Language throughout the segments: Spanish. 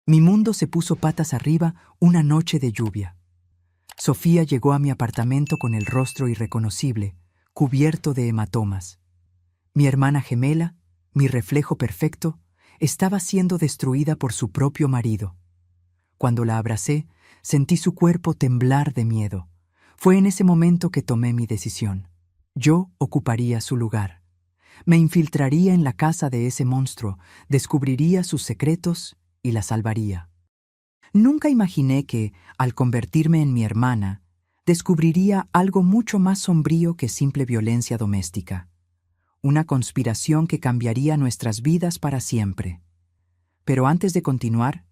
Mi mundo se puso patas arriba una noche de lluvia. Sofía llegó a mi apartamento con el rostro irreconocible, cubierto de hematomas. Mi hermana gemela, mi reflejo perfecto, estaba siendo destruida por su propio marido. Cuando la abracé, sentí su cuerpo temblar de miedo. Fue en ese momento que tomé mi decisión. Yo ocuparía su lugar. Me infiltraría en la casa de ese monstruo, descubriría sus secretos y la salvaría. Nunca imaginé que, al convertirme en mi hermana, descubriría algo mucho más sombrío que simple violencia doméstica. Una conspiración que cambiaría nuestras vidas para siempre. Pero antes de continuar,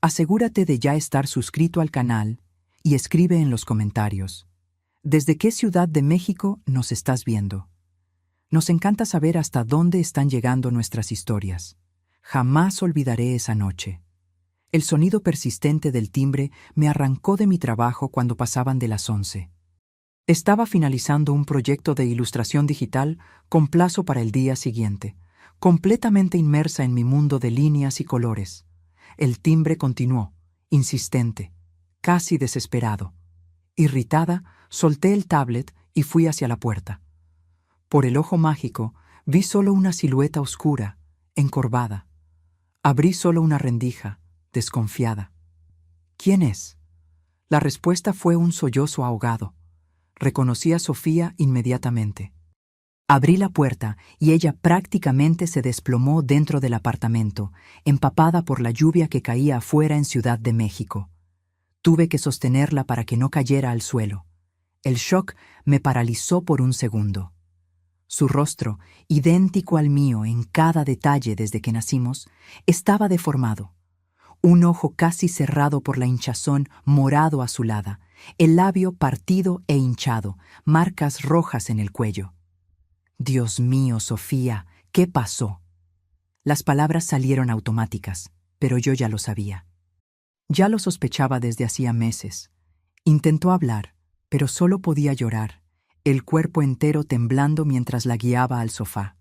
asegúrate de ya estar suscrito al canal y escribe en los comentarios: ¿desde qué ciudad de México nos estás viendo? Nos encanta saber hasta dónde están llegando nuestras historias. Jamás olvidaré esa noche. El sonido persistente del timbre me arrancó de mi trabajo cuando pasaban de las 11. Estaba finalizando un proyecto de ilustración digital con plazo para el día siguiente, completamente inmersa en mi mundo de líneas y colores. El timbre continuó, insistente, casi desesperado. Irritada, solté el tablet y fui hacia la puerta. Por el ojo mágico, vi solo una silueta oscura, encorvada. Abrí solo una rendija, desconfiada. ¿Quién es? La respuesta fue un sollozo ahogado. Reconocí a Sofía inmediatamente. Abrí la puerta y ella prácticamente se desplomó dentro del apartamento, empapada por la lluvia que caía afuera en Ciudad de México. Tuve que sostenerla para que no cayera al suelo. El shock me paralizó por un segundo. Su rostro, idéntico al mío en cada detalle desde que nacimos, estaba deformado. Un ojo casi cerrado por la hinchazón morado azulada, el labio partido e hinchado, marcas rojas en el cuello. Dios mío, Sofía, ¿qué pasó? Las palabras salieron automáticas, pero yo ya lo sabía. Ya lo sospechaba desde hacía meses. Intentó hablar, pero solo podía llorar, el cuerpo entero temblando mientras la guiaba al sofá.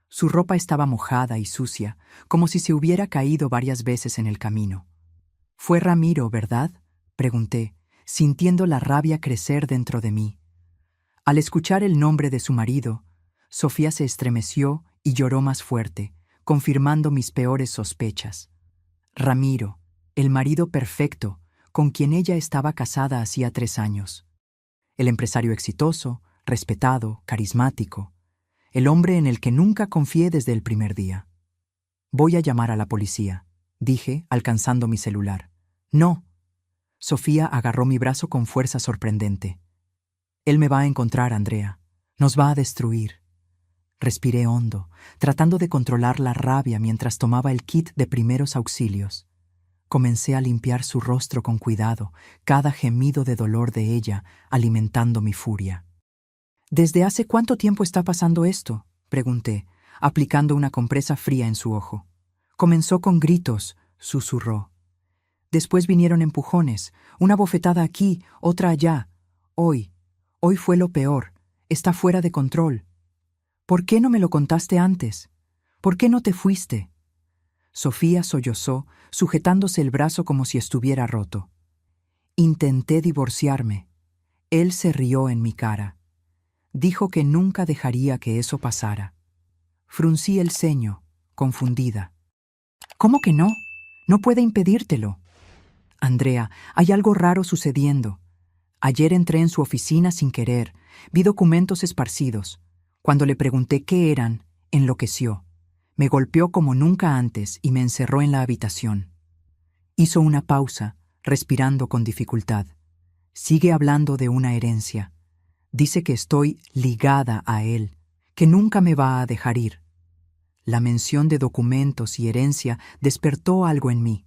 Su ropa estaba mojada y sucia, como si se hubiera caído varias veces en el camino. «¿Fue Ramiro, verdad?», pregunté, sintiendo la rabia crecer dentro de mí. Al escuchar el nombre de su marido, Sofía se estremeció y lloró más fuerte, confirmando mis peores sospechas. Ramiro, el marido perfecto, con quien ella estaba casada hacía 3 años. El empresario exitoso, respetado, carismático. El hombre en el que nunca confié desde el primer día. «Voy a llamar a la policía», dije, alcanzando mi celular. «No». Sofía agarró mi brazo con fuerza sorprendente. «Él me va a encontrar, Andrea. Nos va a destruir». Respiré hondo, tratando de controlar la rabia mientras tomaba el kit de primeros auxilios. Comencé a limpiar su rostro con cuidado, cada gemido de dolor de ella alimentando mi furia. «¿Desde hace cuánto tiempo está pasando esto?», pregunté, aplicando una compresa fría en su ojo. «Comenzó con gritos», susurró. «Después vinieron empujones, una bofetada aquí, otra allá. Hoy fue lo peor. Está fuera de control. ¿Por qué no me lo contaste antes? ¿Por qué no te fuiste?». Sofía sollozó, sujetándose el brazo como si estuviera roto. «Intenté divorciarme». Él se rió en mi cara. Dijo que nunca dejaría que eso pasara. Fruncí el ceño, confundida. «¿Cómo que no? No puede impedírtelo». «Andrea, hay algo raro sucediendo. Ayer entré en su oficina sin querer, vi documentos esparcidos. Cuando le pregunté qué eran, enloqueció. Me golpeó como nunca antes y me encerró en la habitación». Hizo una pausa, respirando con dificultad. «Sigue hablando de una herencia. Dice que estoy ligada a él, que nunca me va a dejar ir». La mención de documentos y herencia despertó algo en mí.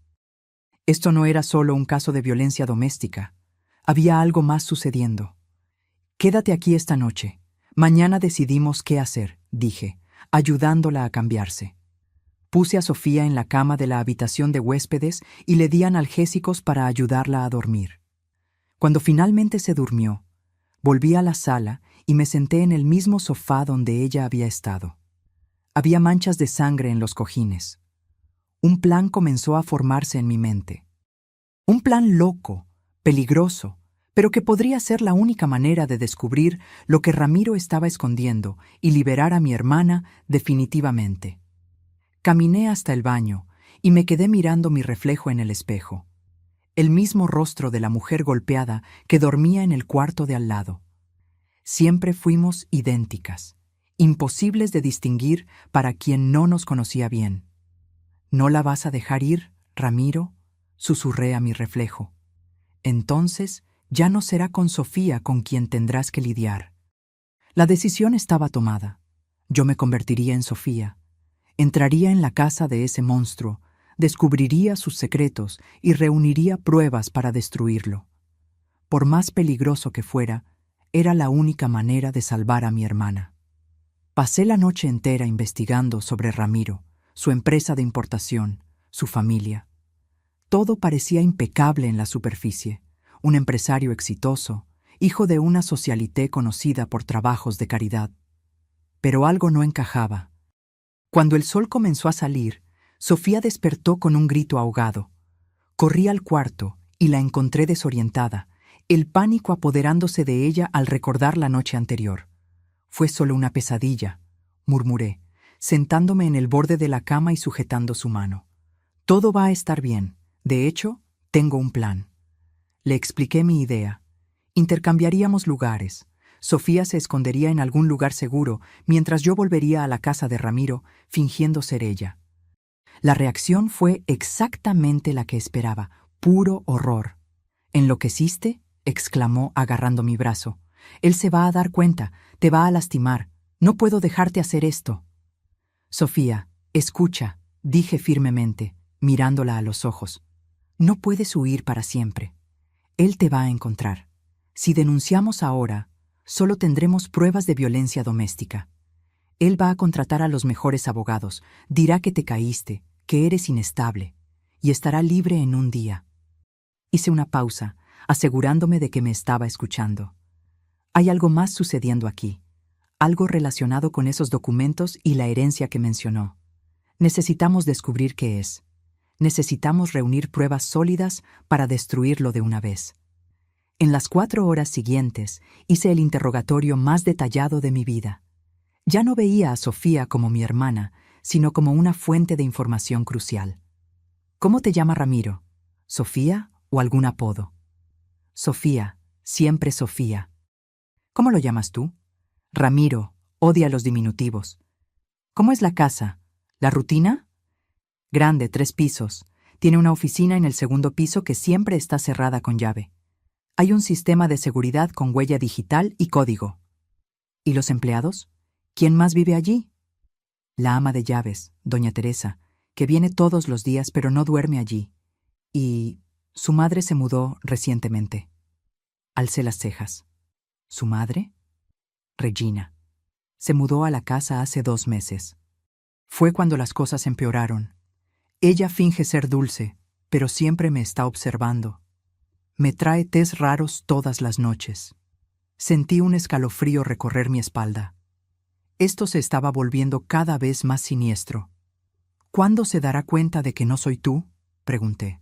Esto no era solo un caso de violencia doméstica. Había algo más sucediendo. «Quédate aquí esta noche. Mañana decidimos qué hacer», dije, ayudándola a cambiarse. Puse a Sofía en la cama de la habitación de huéspedes y le di analgésicos para ayudarla a dormir. Cuando finalmente se durmió, volví a la sala y me senté en el mismo sofá donde ella había estado. Había manchas de sangre en los cojines. Un plan comenzó a formarse en mi mente. Un plan loco, peligroso, pero que podría ser la única manera de descubrir lo que Ramiro estaba escondiendo y liberar a mi hermana definitivamente. Caminé hasta el baño y me quedé mirando mi reflejo en el espejo. El mismo rostro de la mujer golpeada que dormía en el cuarto de al lado. Siempre fuimos idénticas, imposibles de distinguir para quien no nos conocía bien. ¿No la vas a dejar ir, Ramiro?, susurré a mi reflejo. Entonces ya no será con Sofía con quien tendrás que lidiar. La decisión estaba tomada. Yo me convertiría en Sofía. Entraría en la casa de ese monstruo, descubriría sus secretos y reuniría pruebas para destruirlo. Por más peligroso que fuera, era la única manera de salvar a mi hermana. Pasé la noche entera investigando sobre Ramiro, su empresa de importación, su familia. Todo parecía impecable en la superficie. Un empresario exitoso, hijo de una socialité conocida por trabajos de caridad. Pero algo no encajaba. Cuando el sol comenzó a salir, Sofía despertó con un grito ahogado. Corrí al cuarto y la encontré desorientada, el pánico apoderándose de ella al recordar la noche anterior. Fue solo una pesadilla, murmuré, sentándome en el borde de la cama y sujetando su mano. Todo va a estar bien. De hecho, tengo un plan. Le expliqué mi idea. Intercambiaríamos lugares. Sofía se escondería en algún lugar seguro, mientras yo volvería a la casa de Ramiro, fingiendo ser ella. La reacción fue exactamente la que esperaba, puro horror. ¿Enloqueciste?, exclamó agarrando mi brazo. Él se va a dar cuenta, te va a lastimar. No puedo dejarte hacer esto. Sofía, escucha, dije firmemente, mirándola a los ojos. No puedes huir para siempre. Él te va a encontrar. Si denunciamos ahora, solo tendremos pruebas de violencia doméstica. Él va a contratar a los mejores abogados, dirá que te caíste, que eres inestable, y estará libre en un día. Hice una pausa, asegurándome de que me estaba escuchando. Hay algo más sucediendo aquí, algo relacionado con esos documentos y la herencia que mencionó. Necesitamos descubrir qué es. Necesitamos reunir pruebas sólidas para destruirlo de una vez. En las 4 horas siguientes hice el interrogatorio más detallado de mi vida. Ya no veía a Sofía como mi hermana, sino como una fuente de información crucial. ¿Cómo te llama Ramiro? ¿Sofía o algún apodo? Sofía, siempre Sofía. ¿Cómo lo llamas tú? Ramiro, odia los diminutivos. ¿Cómo es la casa? ¿La rutina? Grande, 3 pisos. Tiene una oficina en el segundo piso que siempre está cerrada con llave. Hay un sistema de seguridad con huella digital y código. ¿Y los empleados? ¿Quién más vive allí? La ama de llaves, doña Teresa, que viene todos los días pero no duerme allí. Y su madre se mudó recientemente. Alcé las cejas. ¿Su madre? Regina. Se mudó a la casa hace 2 meses. Fue cuando las cosas empeoraron. Ella finge ser dulce, pero siempre me está observando. Me trae tés raros todas las noches. Sentí un escalofrío recorrer mi espalda. Esto se estaba volviendo cada vez más siniestro. ¿Cuándo se dará cuenta de que no soy tú?, pregunté.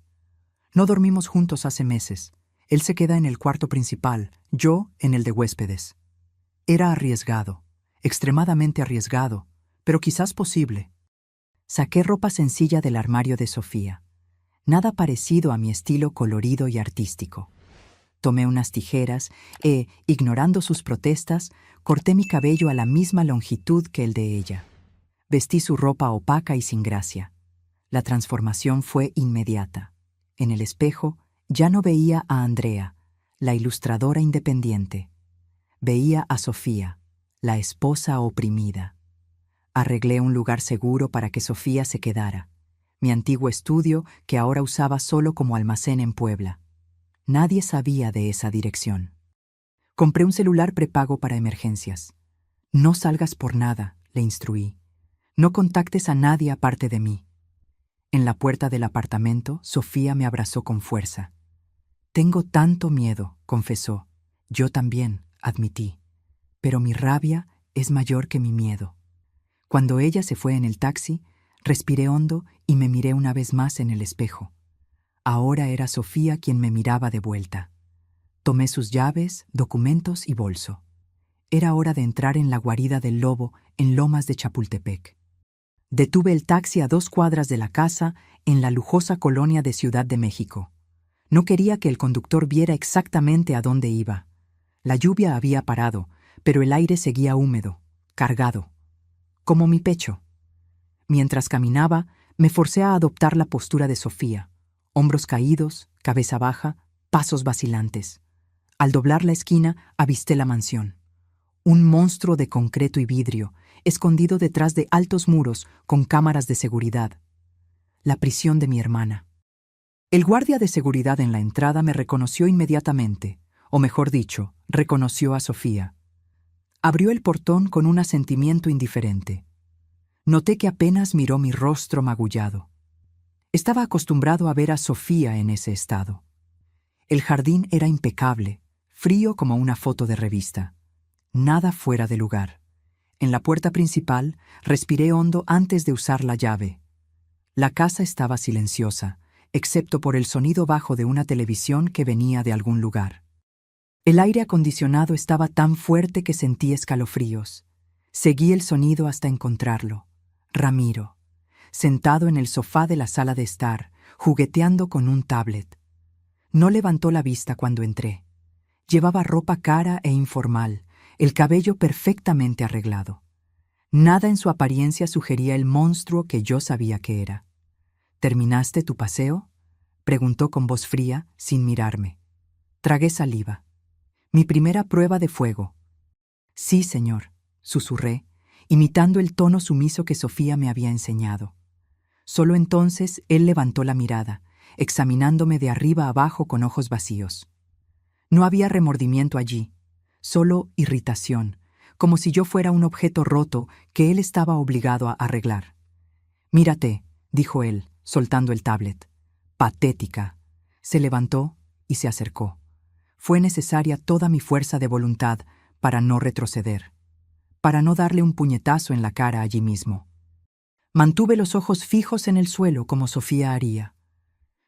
No dormimos juntos hace meses. Él se queda en el cuarto principal, yo en el de huéspedes. Era arriesgado, extremadamente arriesgado, pero quizás posible. Saqué ropa sencilla del armario de Sofía. Nada parecido a mi estilo colorido y artístico. Tomé unas tijeras e, ignorando sus protestas, corté mi cabello a la misma longitud que el de ella. Vestí su ropa opaca y sin gracia. La transformación fue inmediata. En el espejo ya no veía a Andrea, la ilustradora independiente. Veía a Sofía, la esposa oprimida. Arreglé un lugar seguro para que Sofía se quedara, mi antiguo estudio que ahora usaba solo como almacén en Puebla. Nadie sabía de esa dirección. Compré un celular prepago para emergencias. No salgas por nada, le instruí. No contactes a nadie aparte de mí. En la puerta del apartamento, Sofía me abrazó con fuerza. Tengo tanto miedo, confesó. Yo también, admití. Pero mi rabia es mayor que mi miedo. Cuando ella se fue en el taxi, Respiré hondo y me miré una vez más en el espejo. Ahora era Sofía quien me miraba de vuelta. Tomé sus llaves, documentos y bolso. Era hora de entrar en la guarida del lobo en Lomas de Chapultepec. Detuve el taxi a 2 cuadras de la casa en la lujosa colonia de Ciudad de México. No quería que el conductor viera exactamente a dónde iba. La lluvia había parado, pero el aire seguía húmedo, cargado, como mi pecho. Mientras caminaba, me forcé a adoptar la postura de Sofía, hombros caídos, cabeza baja, pasos vacilantes. Al doblar la esquina, avisté la mansión. Un monstruo de concreto y vidrio, escondido detrás de altos muros con cámaras de seguridad. La prisión de mi hermana. El guardia de seguridad en la entrada me reconoció inmediatamente, o mejor dicho, reconoció a Sofía. Abrió el portón con un asentimiento indiferente. Noté que apenas miró mi rostro magullado. Estaba acostumbrado a ver a Sofía en ese estado. El jardín era impecable, frío como una foto de revista. Nada fuera de lugar. En la puerta principal, respiré hondo antes de usar la llave. La casa estaba silenciosa, excepto por el sonido bajo de una televisión que venía de algún lugar. El aire acondicionado estaba tan fuerte que sentí escalofríos. Seguí el sonido hasta encontrarlo. Ramiro, sentado en el sofá de la sala de estar, jugueteando con un tablet. No levantó la vista cuando entré. Llevaba ropa cara e informal, el cabello perfectamente arreglado. Nada en su apariencia sugería el monstruo que yo sabía que era. ¿Terminaste tu paseo?, preguntó con voz fría, sin mirarme. Tragué saliva. Mi primera prueba de fuego. Sí, señor, susurré, imitando el tono sumiso que Sofía me había enseñado. Solo entonces él levantó la mirada, examinándome de arriba a abajo con ojos vacíos. No había remordimiento allí, solo irritación, como si yo fuera un objeto roto que él estaba obligado a arreglar. Mírate, dijo él, soltando el tablet. Patética. Se levantó y se acercó. Fue necesaria toda mi fuerza de voluntad para no retroceder, para no darle un puñetazo en la cara allí mismo. Mantuve los ojos fijos en el suelo como Sofía haría.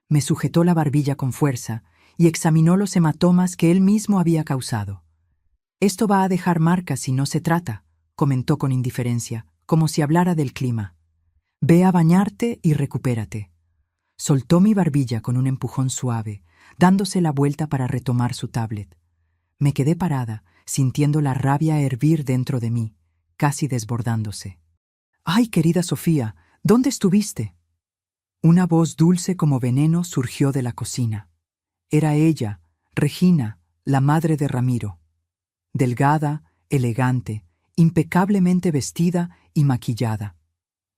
Me sujetó la barbilla con fuerza y examinó los hematomas que él mismo había causado. Esto va a dejar marcas si no se trata, comentó con indiferencia, como si hablara del clima. Ve a bañarte y recupérate. Soltó mi barbilla con un empujón suave, dándose la vuelta para retomar su tablet. Me quedé parada, sintiendo la rabia hervir dentro de mí, casi desbordándose. «¡Ay, querida Sofía! ¿Dónde estuviste?» Una voz dulce como veneno surgió de la cocina. Era ella, Regina, la madre de Ramiro. Delgada, elegante, impecablemente vestida y maquillada.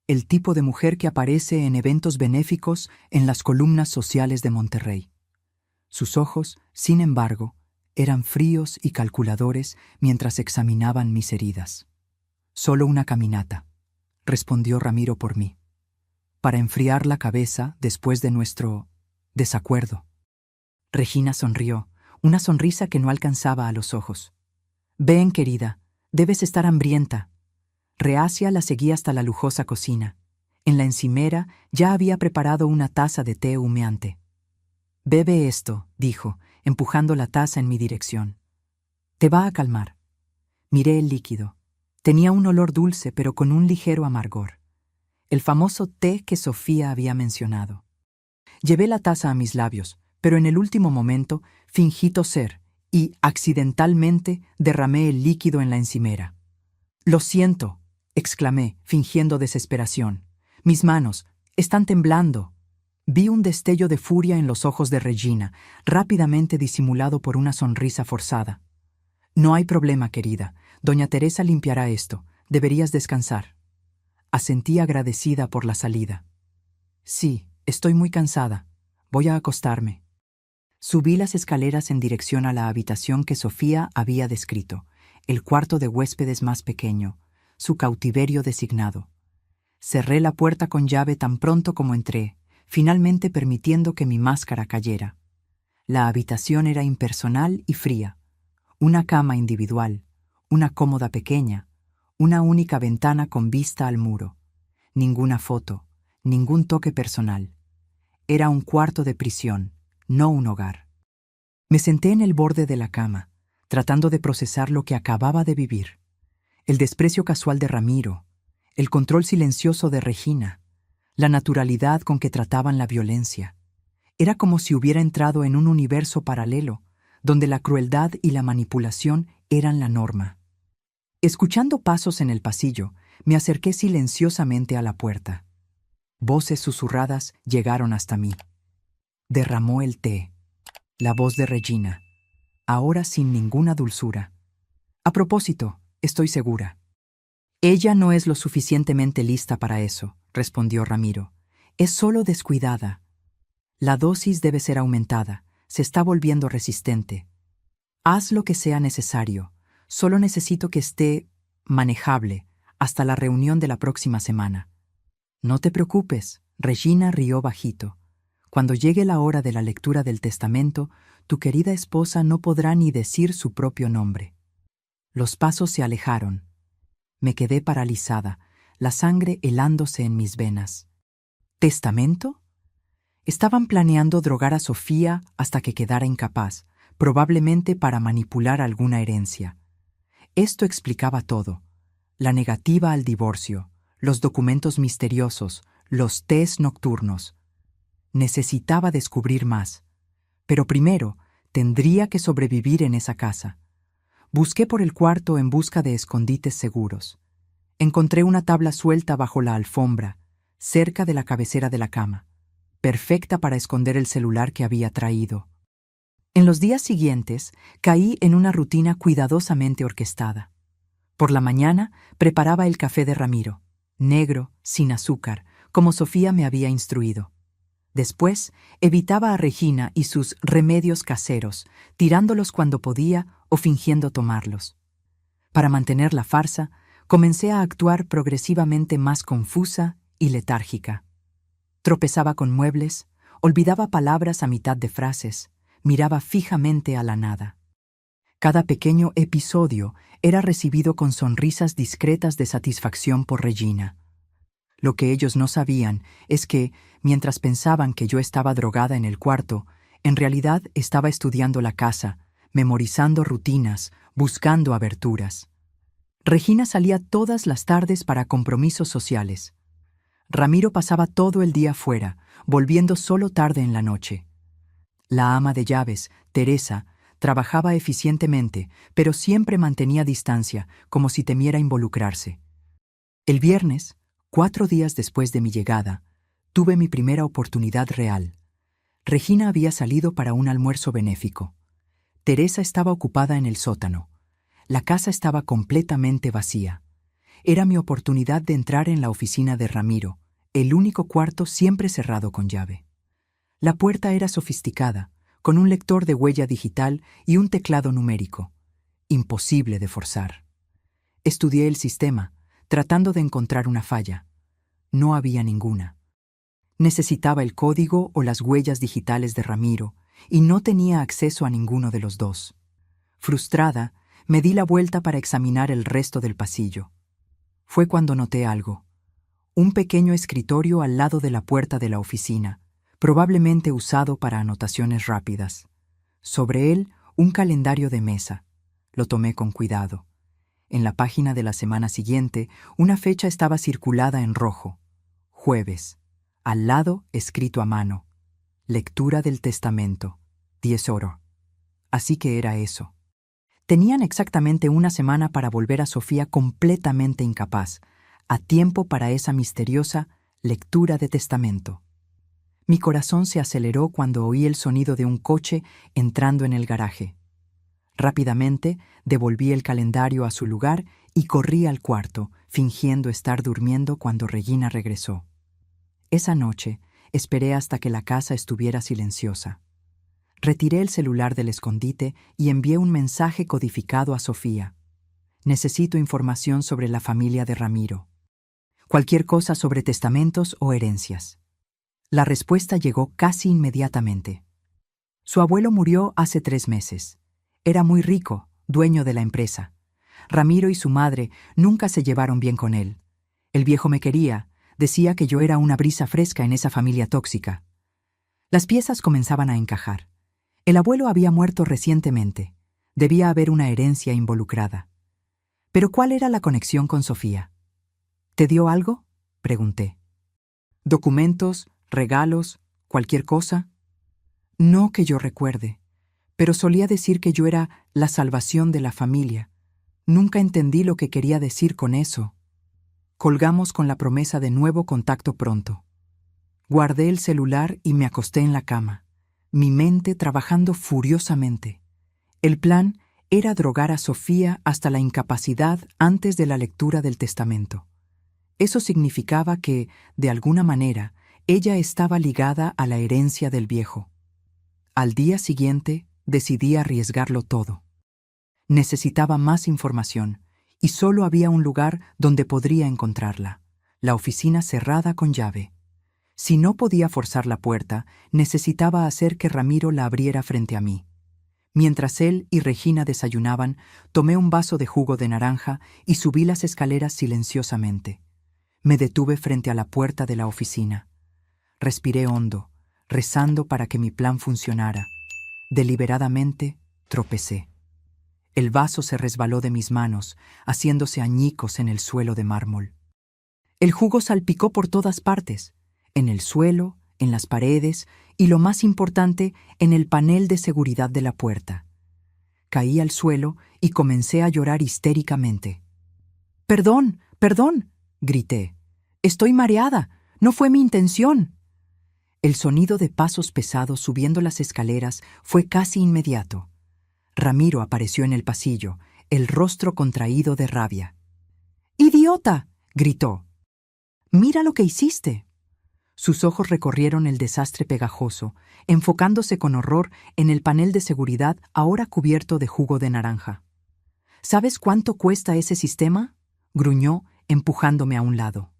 El tipo de mujer que aparece en eventos benéficos en las columnas sociales de Monterrey. Sus ojos, sin embargo, eran fríos y calculadores mientras examinaban mis heridas. «Solo una caminata», respondió Ramiro por mí, «para enfriar la cabeza después de nuestro desacuerdo». Regina sonrió, una sonrisa que no alcanzaba a los ojos. «Ven, querida, debes estar hambrienta». Reacia la seguí hasta la lujosa cocina. En la encimera ya había preparado una taza de té humeante. «Bebe esto», dijo, empujando la taza en mi dirección. «Te va a calmar». Miré el líquido. Tenía un olor dulce, pero con un ligero amargor. El famoso té que Sofía había mencionado. Llevé la taza a mis labios, pero en el último momento fingí toser y, accidentalmente, derramé el líquido en la encimera. «Lo siento», exclamé, fingiendo desesperación. «Mis manos están temblando». Vi un destello de furia en los ojos de Regina, rápidamente disimulado por una sonrisa forzada. «No hay problema, querida. Doña Teresa limpiará esto. Deberías descansar». Asentí agradecida por la salida. «Sí, estoy muy cansada. Voy a acostarme». Subí las escaleras en dirección a la habitación que Sofía había descrito, el cuarto de huéspedes más pequeño, su cautiverio designado. Cerré la puerta con llave tan pronto como entré, finalmente permitiendo que mi máscara cayera. La habitación era impersonal y fría. Una cama individual, una cómoda pequeña, una única ventana con vista al muro. Ninguna foto, ningún toque personal. Era un cuarto de prisión, no un hogar. Me senté en el borde de la cama, tratando de procesar lo que acababa de vivir. El desprecio casual de Ramiro, el control silencioso de Regina, la naturalidad con que trataban la violencia. Era como si hubiera entrado en un universo paralelo, donde la crueldad y la manipulación eran la norma. Escuchando pasos en el pasillo, me acerqué silenciosamente a la puerta. Voces susurradas llegaron hasta mí. Derramó el té. La voz de Regina, ahora sin ninguna dulzura. A propósito, estoy segura. Ella no es lo suficientemente lista para eso, respondió Ramiro. Es solo descuidada. La dosis debe ser aumentada. Se está volviendo resistente. Haz lo que sea necesario. Solo necesito que esté manejable hasta la reunión de la próxima semana. No te preocupes, Regina rió bajito. Cuando llegue la hora de la lectura del testamento, tu querida esposa no podrá ni decir su propio nombre. Los pasos se alejaron. Me quedé paralizada, la sangre helándose en mis venas. ¿Testamento? Estaban planeando drogar a Sofía hasta que quedara incapaz, probablemente para manipular alguna herencia. Esto explicaba todo. La negativa al divorcio, los documentos misteriosos, los tés nocturnos. Necesitaba descubrir más. Pero primero, tendría que sobrevivir en esa casa. Busqué por el cuarto en busca de escondites seguros. Encontré una tabla suelta bajo la alfombra, cerca de la cabecera de la cama, perfecta para esconder el celular que había traído. En los días siguientes, caí en una rutina cuidadosamente orquestada. Por la mañana, preparaba el café de Ramiro, negro, sin azúcar, como Sofía me había instruido. Después, evitaba a Regina y sus remedios caseros, tirándolos cuando podía o fingiendo tomarlos. Para mantener la farsa, comencé a actuar progresivamente más confusa y letárgica. Tropezaba con muebles, olvidaba palabras a mitad de frases, miraba fijamente a la nada. Cada pequeño episodio era recibido con sonrisas discretas de satisfacción por Regina. Lo que ellos no sabían es que, mientras pensaban que yo estaba drogada en el cuarto, en realidad estaba estudiando la casa, memorizando rutinas, buscando aberturas. Regina salía todas las tardes para compromisos sociales. Ramiro pasaba todo el día fuera, volviendo solo tarde en la noche. La ama de llaves, Teresa, trabajaba eficientemente, pero siempre mantenía distancia, como si temiera involucrarse. El viernes, 4 días después de mi llegada, tuve mi primera oportunidad real. Regina había salido para un almuerzo benéfico. Teresa estaba ocupada en el sótano. La casa estaba completamente vacía. Era mi oportunidad de entrar en la oficina de Ramiro, el único cuarto siempre cerrado con llave. La puerta era sofisticada, con un lector de huella digital y un teclado numérico. Imposible de forzar. Estudié el sistema, tratando de encontrar una falla. No había ninguna. Necesitaba el código o las huellas digitales de Ramiro, y no tenía acceso a ninguno de los dos. Frustrada, me di la vuelta para examinar el resto del pasillo. Fue cuando noté algo. Un pequeño escritorio al lado de la puerta de la oficina, probablemente usado para anotaciones rápidas. Sobre él, un calendario de mesa. Lo tomé con cuidado. En la página de la semana siguiente, una fecha estaba circulada en rojo. Jueves. Al lado, escrito a mano. Lectura del testamento. 10 oro. Así que era eso. Tenían exactamente una semana para volver a Sofía completamente incapaz, a tiempo para esa misteriosa lectura de testamento. Mi corazón se aceleró cuando oí el sonido de un coche entrando en el garaje. Rápidamente devolví el calendario a su lugar y corrí al cuarto, fingiendo estar durmiendo cuando Regina regresó. Esa noche esperé hasta que la casa estuviera silenciosa. Retiré el celular del escondite y envié un mensaje codificado a Sofía. Necesito información sobre la familia de Ramiro. Cualquier cosa sobre testamentos o herencias. La respuesta llegó casi inmediatamente. Su abuelo murió hace 3 meses. Era muy rico, dueño de la empresa. Ramiro y su madre nunca se llevaron bien con él. El viejo me quería, Decía que yo era una brisa fresca en esa familia tóxica. Las piezas comenzaban a encajar. El abuelo había muerto recientemente. Debía haber una herencia involucrada. Pero ¿cuál era la conexión con Sofía? ¿Te dio algo?, pregunté. ¿Documentos, regalos, cualquier cosa? No que yo recuerde, pero solía decir que yo era la salvación de la familia. Nunca entendí lo que quería decir con eso. Colgamos con la promesa de nuevo contacto pronto. Guardé el celular y me acosté en la cama, mi mente trabajando furiosamente. El plan era drogar a Sofía hasta la incapacidad antes de la lectura del testamento. Eso significaba que, de alguna manera, ella estaba ligada a la herencia del viejo. Al día siguiente, decidí arriesgarlo todo. Necesitaba más información, y solo había un lugar donde podría encontrarla: la oficina cerrada con llave. Si no podía forzar la puerta, necesitaba hacer que Ramiro la abriera frente a mí. Mientras él y Regina desayunaban, tomé un vaso de jugo de naranja y subí las escaleras silenciosamente. Me detuve frente a la puerta de la oficina. Respiré hondo, rezando para que mi plan funcionara. Deliberadamente, tropecé. El vaso se resbaló de mis manos, haciéndose añicos en el suelo de mármol. El jugo salpicó por todas partes, en el suelo, en las paredes y, lo más importante, en el panel de seguridad de la puerta. Caí al suelo y comencé a llorar histéricamente. «¡Perdón! ¡Perdón!», grité. «Estoy mareada. No fue mi intención». El sonido de pasos pesados subiendo las escaleras fue casi inmediato. Ramiro apareció en el pasillo, el rostro contraído de rabia. «¡Idiota!», gritó. «¡Mira lo que hiciste!». Sus ojos recorrieron el desastre pegajoso, enfocándose con horror en el panel de seguridad ahora cubierto de jugo de naranja. «¿Sabes cuánto cuesta ese sistema?», gruñó, empujándome a un lado.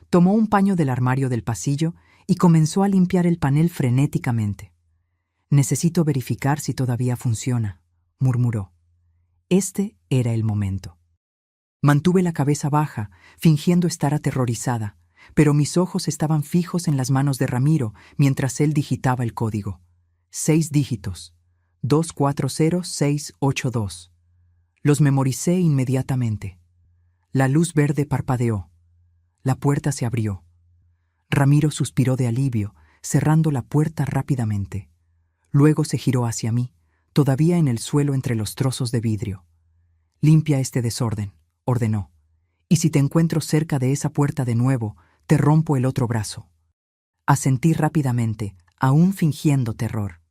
Tomó un paño del armario del pasillo y comenzó a limpiar el panel frenéticamente. «Necesito verificar si todavía funciona», murmuró. Este era el momento. Mantuve la cabeza baja, fingiendo estar aterrorizada, pero mis ojos estaban fijos en las manos de Ramiro mientras él digitaba el código. 6 dígitos. 240682. Los memoricé inmediatamente. La luz verde parpadeó. La puerta se abrió. Ramiro suspiró de alivio, cerrando la puerta rápidamente. Luego se giró hacia mí, todavía en el suelo entre los trozos de vidrio. «Limpia este desorden», ordenó. «Y si te encuentro cerca de esa puerta de nuevo, te rompo el otro brazo». Asentí rápidamente, aún fingiendo terror.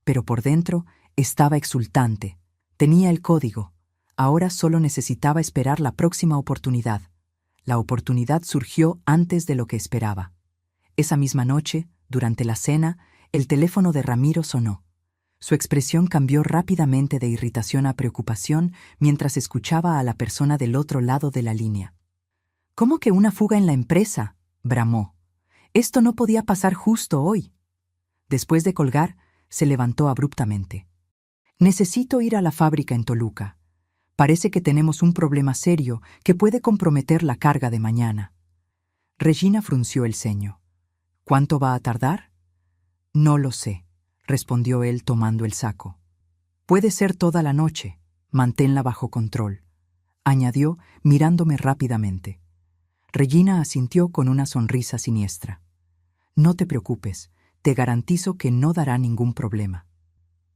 Pero por dentro estaba exultante. Tenía el código. Ahora solo necesitaba esperar la próxima oportunidad. La oportunidad surgió antes de lo que esperaba. Esa misma noche, durante la cena, el teléfono de Ramiro sonó. Su expresión cambió rápidamente de irritación a preocupación mientras escuchaba a la persona del otro lado de la línea. «¿Cómo que una fuga en la empresa?», bramó. «Esto no podía pasar justo hoy». Después de colgar, se levantó abruptamente. «Necesito ir a la fábrica en Toluca. Parece que tenemos un problema serio que puede comprometer la carga de mañana». Regina frunció el ceño. «¿Cuánto va a tardar?». «No lo sé», respondió él tomando el saco. «Puede ser toda la noche. Manténla bajo control», añadió mirándome rápidamente. Regina asintió con una sonrisa siniestra. «No te preocupes, te garantizo que no dará ningún problema».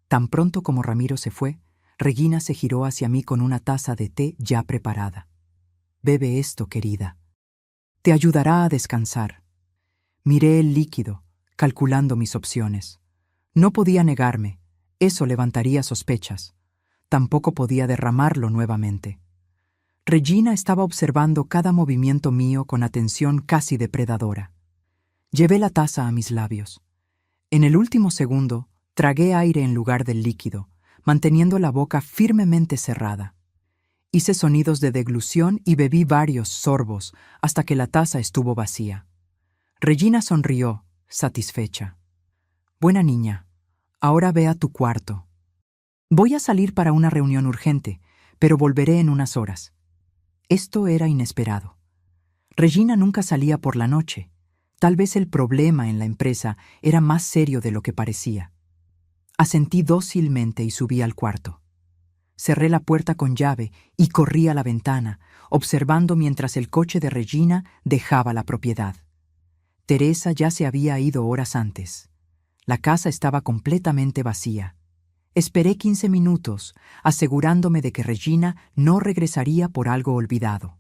Tan pronto como Ramiro se fue, Regina se giró hacia mí con una taza de té ya preparada. «Bebe esto, querida. Te ayudará a descansar». Miré el líquido, calculando mis opciones. No podía negarme, eso levantaría sospechas. Tampoco podía derramarlo nuevamente. Regina estaba observando cada movimiento mío con atención casi depredadora. Llevé la taza a mis labios. En el último segundo, tragué aire en lugar del líquido, manteniendo la boca firmemente cerrada. Hice sonidos de deglución y bebí varios sorbos hasta que la taza estuvo vacía. Regina sonrió, satisfecha. «Buena niña, ahora ve a tu cuarto. Voy a salir para una reunión urgente, pero volveré en unas horas». Esto era inesperado. Regina nunca salía por la noche. Tal vez el problema en la empresa era más serio de lo que parecía. Asentí dócilmente y subí al cuarto. Cerré la puerta con llave y corrí a la ventana, observando mientras el coche de Regina dejaba la propiedad. Teresa ya se había ido horas antes. La casa estaba completamente vacía. Esperé 15 minutos, asegurándome de que Regina no regresaría por algo olvidado.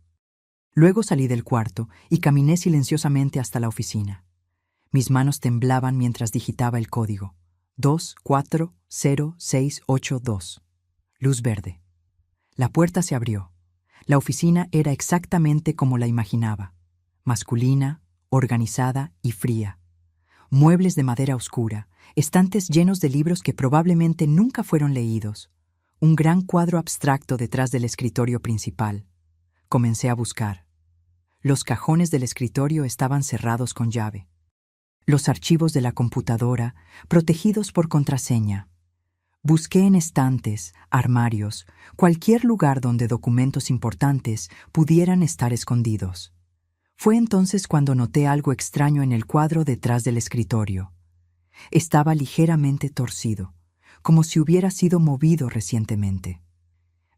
Luego salí del cuarto y caminé silenciosamente hasta la oficina. Mis manos temblaban mientras digitaba el código. 240682. Luz verde. La puerta se abrió. La oficina era exactamente como la imaginaba. Masculina, organizada y fría. Muebles de madera oscura, estantes llenos de libros que probablemente nunca fueron leídos. Un gran cuadro abstracto detrás del escritorio principal. Comencé a buscar. Los cajones del escritorio estaban cerrados con llave. Los archivos de la computadora, protegidos por contraseña. Busqué en estantes, armarios, cualquier lugar donde documentos importantes pudieran estar escondidos. Fue entonces cuando noté algo extraño en el cuadro detrás del escritorio. Estaba ligeramente torcido, como si hubiera sido movido recientemente.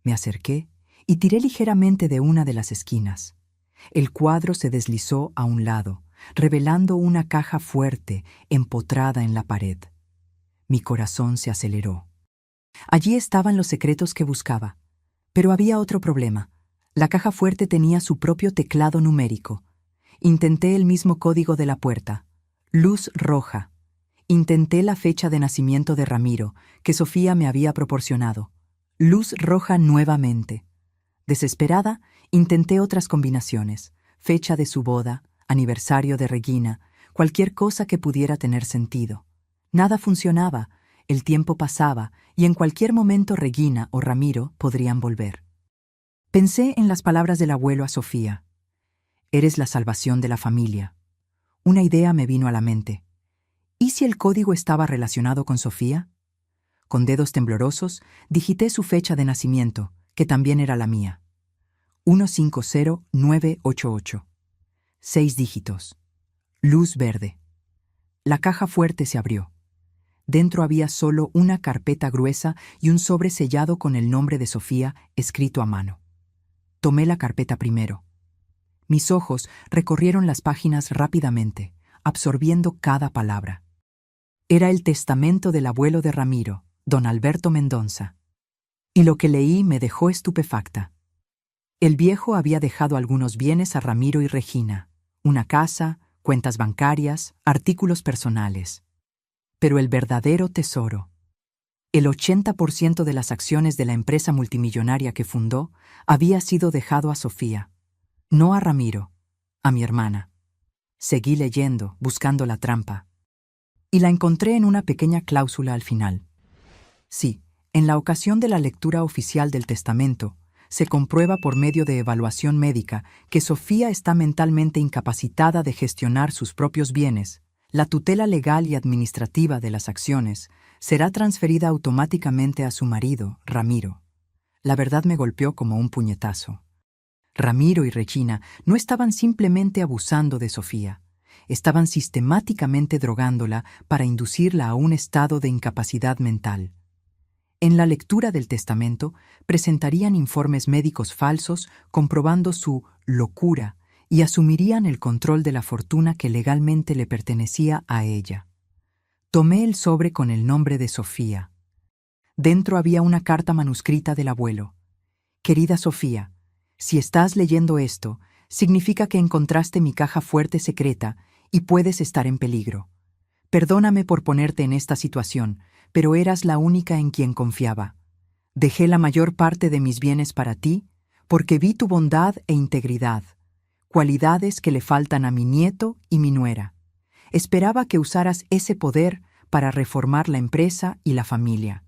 Me acerqué y tiré ligeramente de una de las esquinas. El cuadro se deslizó a un lado, revelando una caja fuerte empotrada en la pared. Mi corazón se aceleró. Allí estaban los secretos que buscaba. Pero había otro problema. La caja fuerte tenía su propio teclado numérico. Intenté el mismo código de la puerta. Luz roja. Intenté la fecha de nacimiento de Ramiro, que Sofía me había proporcionado. Luz roja nuevamente. Desesperada, intenté otras combinaciones. Fecha de su boda, aniversario de Regina, cualquier cosa que pudiera tener sentido. Nada funcionaba, el tiempo pasaba y en cualquier momento Regina o Ramiro podrían volver. Pensé en las palabras del abuelo a Sofía. Eres la salvación de la familia. Una idea me vino a la mente. ¿Y si el código estaba relacionado con Sofía? Con dedos temblorosos, digité su fecha de nacimiento, que también era la mía. 150988. 6 dígitos. Luz verde. La caja fuerte se abrió. Dentro había solo una carpeta gruesa y un sobre sellado con el nombre de Sofía escrito a mano. Tomé la carpeta primero. Mis ojos recorrieron las páginas rápidamente, absorbiendo cada palabra. Era el testamento del abuelo de Ramiro, don Alberto Mendonça. Y lo que leí me dejó estupefacta. El viejo había dejado algunos bienes a Ramiro y Regina, una casa, cuentas bancarias, artículos personales. Pero el verdadero tesoro, el 80% de las acciones de la empresa multimillonaria que fundó, había sido dejado a Sofía. No a Ramiro, a mi hermana. Seguí leyendo, buscando la trampa. Y la encontré en una pequeña cláusula al final. Sí, en la ocasión de la lectura oficial del testamento, se comprueba por medio de evaluación médica que Sofía está mentalmente incapacitada de gestionar sus propios bienes. La tutela legal y administrativa de las acciones será transferida automáticamente a su marido, Ramiro. La verdad me golpeó como un puñetazo. Ramiro y Regina no estaban simplemente abusando de Sofía, estaban sistemáticamente drogándola para inducirla a un estado de incapacidad mental. En la lectura del testamento presentarían informes médicos falsos comprobando su locura y asumirían el control de la fortuna que legalmente le pertenecía a ella. Tomé el sobre con el nombre de Sofía. Dentro había una carta manuscrita del abuelo. Querida Sofía, si estás leyendo esto, significa que encontraste mi caja fuerte secreta y puedes estar en peligro. Perdóname por ponerte en esta situación, pero eras la única en quien confiaba. Dejé la mayor parte de mis bienes para ti porque vi tu bondad e integridad, cualidades que le faltan a mi nieto y mi nuera. Esperaba que usaras ese poder para reformar la empresa y la familia.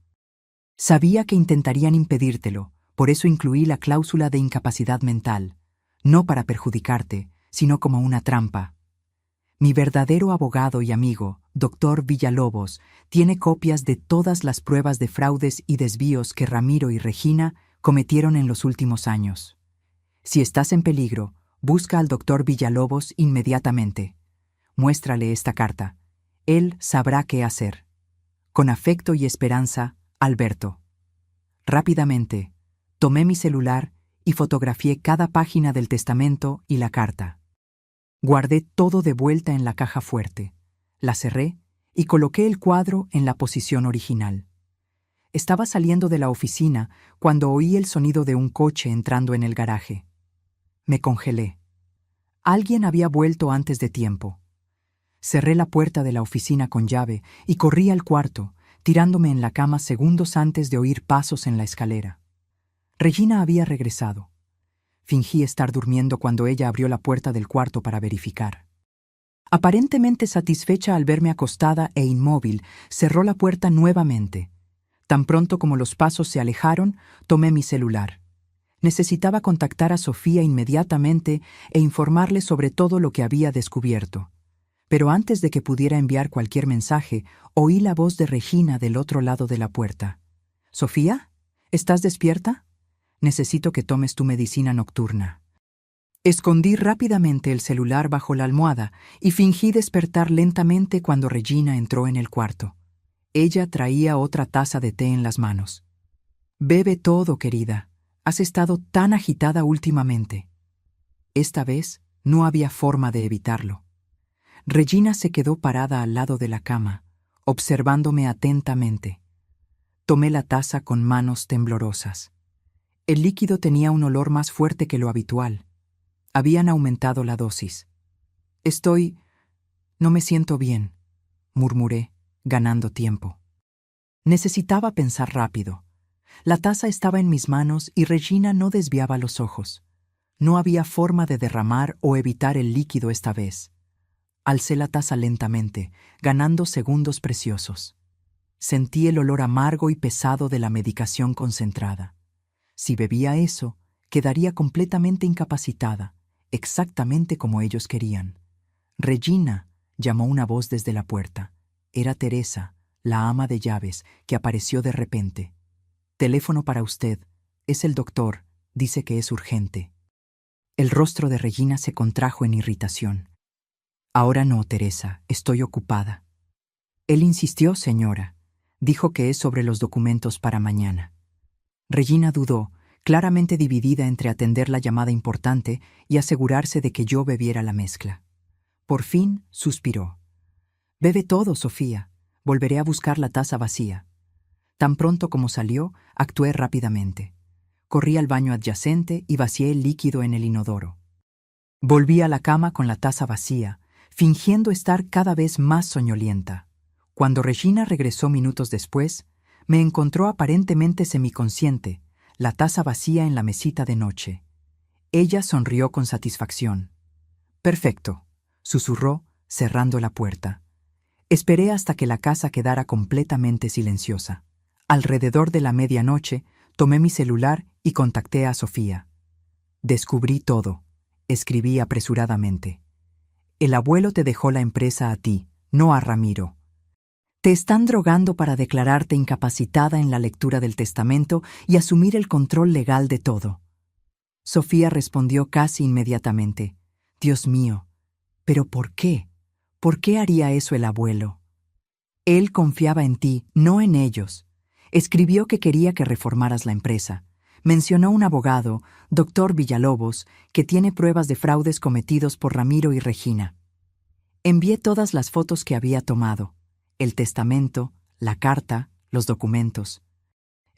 Sabía que intentarían impedírtelo, por eso incluí la cláusula de incapacidad mental, no para perjudicarte, sino como una trampa. Mi verdadero abogado y amigo, Dr. Villalobos, tiene copias de todas las pruebas de fraudes y desvíos que Ramiro y Regina cometieron en los últimos años. Si estás en peligro, Busca al doctor Villalobos inmediatamente. Muéstrale esta carta. Él sabrá qué hacer. Con afecto y esperanza, Alberto. Rápidamente, tomé mi celular y fotografié cada página del testamento y la carta. Guardé todo de vuelta en la caja fuerte, la cerré y coloqué el cuadro en la posición original. Estaba saliendo de la oficina cuando oí el sonido de un coche entrando en el garaje. Me congelé. Alguien había vuelto antes de tiempo. Cerré la puerta de la oficina con llave y corrí al cuarto, tirándome en la cama segundos antes de oír pasos en la escalera. Regina había regresado. Fingí estar durmiendo cuando ella abrió la puerta del cuarto para verificar. Aparentemente satisfecha al verme acostada e inmóvil, cerró la puerta nuevamente. Tan pronto como los pasos se alejaron, tomé mi celular. Necesitaba contactar a Sofía inmediatamente e informarle sobre todo lo que había descubierto. Pero antes de que pudiera enviar cualquier mensaje, oí la voz de Regina del otro lado de la puerta. «¿Sofía? ¿Estás despierta? Necesito que tomes tu medicina nocturna». Escondí rápidamente el celular bajo la almohada y fingí despertar lentamente cuando Regina entró en el cuarto. Ella traía otra taza de té en las manos. «Bebe todo, querida. Has estado tan agitada últimamente». Esta vez no había forma de evitarlo. Regina se quedó parada al lado de la cama, observándome atentamente. Tomé la taza con manos temblorosas. El líquido tenía un olor más fuerte que lo habitual. Habían aumentado la dosis. No me siento bien», murmuré, ganando tiempo. Necesitaba pensar rápido. La taza estaba en mis manos y Regina no desviaba los ojos. No había forma de derramar o evitar el líquido esta vez. Alcé la taza lentamente, ganando segundos preciosos. Sentí el olor amargo y pesado de la medicación concentrada. Si bebía eso, quedaría completamente incapacitada, exactamente como ellos querían. «Regina», llamó una voz desde la puerta. Era Teresa, la ama de llaves, que apareció de repente. «Teléfono para usted. Es el doctor. Dice que es urgente». El rostro de Regina se contrajo en irritación. «Ahora no, Teresa. Estoy ocupada». «Él insistió, señora. Dijo que es sobre los documentos para mañana». Regina dudó, claramente dividida entre atender la llamada importante y asegurarse de que yo bebiera la mezcla. Por fin suspiró. «Bebe todo, Sofía. Volveré a buscar la taza vacía». Tan pronto como salió, actué rápidamente. Corrí al baño adyacente y vacié el líquido en el inodoro. Volví a la cama con la taza vacía, fingiendo estar cada vez más soñolienta. Cuando Regina regresó minutos después, me encontró aparentemente semiconsciente, la taza vacía en la mesita de noche. Ella sonrió con satisfacción. «Perfecto», susurró, cerrando la puerta. Esperé hasta que la casa quedara completamente silenciosa. Alrededor de la medianoche, tomé mi celular y contacté a Sofía. «Descubrí todo», escribí apresuradamente. «El abuelo te dejó la empresa a ti, no a Ramiro. Te están drogando para declararte incapacitada en la lectura del testamento y asumir el control legal de todo». Sofía respondió casi inmediatamente. «Dios mío, ¿pero por qué? ¿Por qué haría eso el abuelo? Él confiaba en ti, no en ellos. Escribió que quería que reformaras la empresa. Mencionó un abogado, doctor Villalobos, que tiene pruebas de fraudes cometidos por Ramiro y Regina. Envié todas las fotos que había tomado. El testamento, la carta, los documentos.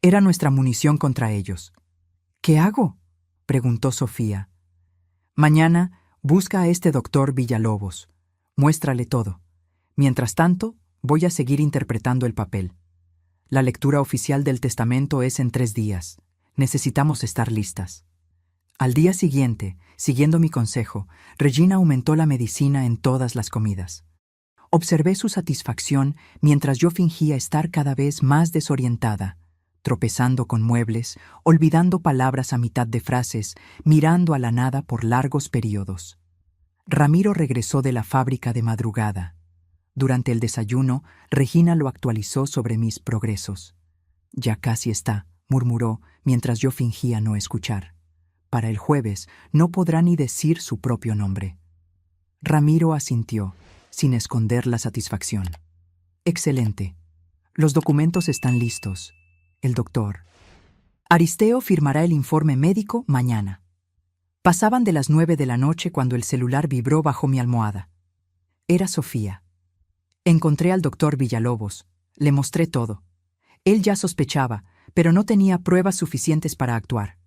Era nuestra munición contra ellos». «¿Qué hago?», preguntó Sofía. «Mañana busca a este doctor Villalobos. Muéstrale todo. Mientras tanto, voy a seguir interpretando el papel. La lectura oficial del testamento es en 3 días. Necesitamos estar listas». Al día siguiente, siguiendo mi consejo, Regina aumentó la medicina en todas las comidas. Observé su satisfacción mientras yo fingía estar cada vez más desorientada, tropezando con muebles, olvidando palabras a mitad de frases, mirando a la nada por largos periodos. Ramiro regresó de la fábrica de madrugada. Durante el desayuno, Regina lo actualizó sobre mis progresos. «Ya casi está», murmuró mientras yo fingía no escuchar. para el jueves, no podrá ni decir su propio nombre. Ramiro asintió, sin esconder la satisfacción. Excelente. Los documentos están listos. El doctor Aristeo firmará el informe médico mañana. Pasaban de las 9 de la noche cuando el celular vibró bajo mi almohada. Era Sofía. Encontré al doctor Villalobos. Le mostré todo. Él ya sospechaba, pero no tenía pruebas suficientes para actuar.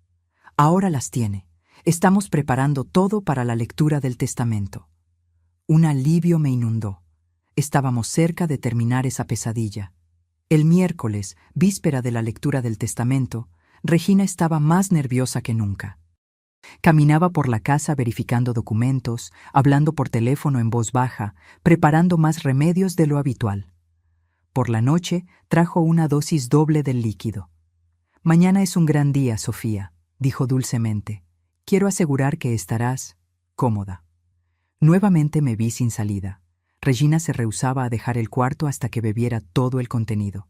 Ahora las tiene. Estamos preparando todo para la lectura del testamento. Un alivio me inundó. Estábamos cerca de terminar esa pesadilla. El miércoles, víspera de la lectura del testamento, Regina estaba más nerviosa que nunca. Caminaba por la casa verificando documentos, hablando por teléfono en voz baja, preparando más remedios de lo habitual. Por la noche trajo una dosis doble del líquido. «Mañana es un gran día, Sofía», dijo dulcemente. «Quiero asegurar que estarás cómoda». Nuevamente me vi sin salida. Regina se rehusaba a dejar el cuarto hasta que bebiera todo el contenido.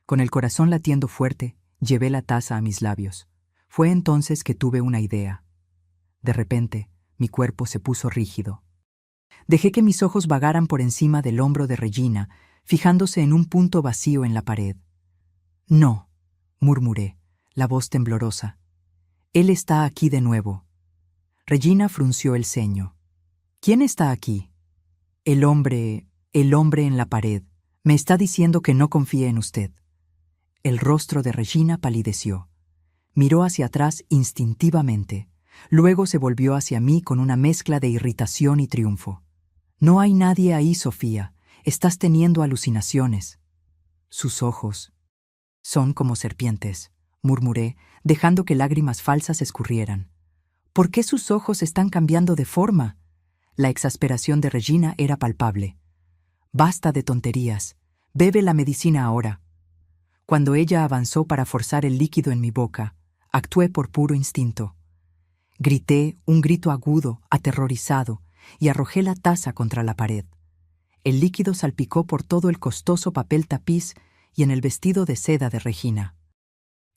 Con el corazón latiendo fuerte, llevé la taza a mis labios. Fue entonces que tuve una idea. De repente, mi cuerpo se puso rígido. Dejé que mis ojos vagaran por encima del hombro de Regina, fijándose en un punto vacío en la pared. «No», murmuré, la voz temblorosa. «Él está aquí de nuevo». Regina frunció el ceño. «¿Quién está aquí?» El hombre en la pared. Me está diciendo que no confíe en usted». El rostro de Regina palideció. Miró hacia atrás instintivamente. Luego se volvió hacia mí con una mezcla de irritación y triunfo. «No hay nadie ahí, Sofía. Estás teniendo alucinaciones». Sus ojos son como serpientes, murmuré, dejando que lágrimas falsas escurrieran. ¿Por qué sus ojos están cambiando de forma? La exasperación de Regina era palpable. «Basta de tonterías. Bebe la medicina ahora». Cuando ella avanzó para forzar el líquido en mi boca, actué por puro instinto. Grité un grito agudo, aterrorizado, y arrojé la taza contra la pared. El líquido salpicó por todo el costoso papel tapiz y en el vestido de seda de Regina.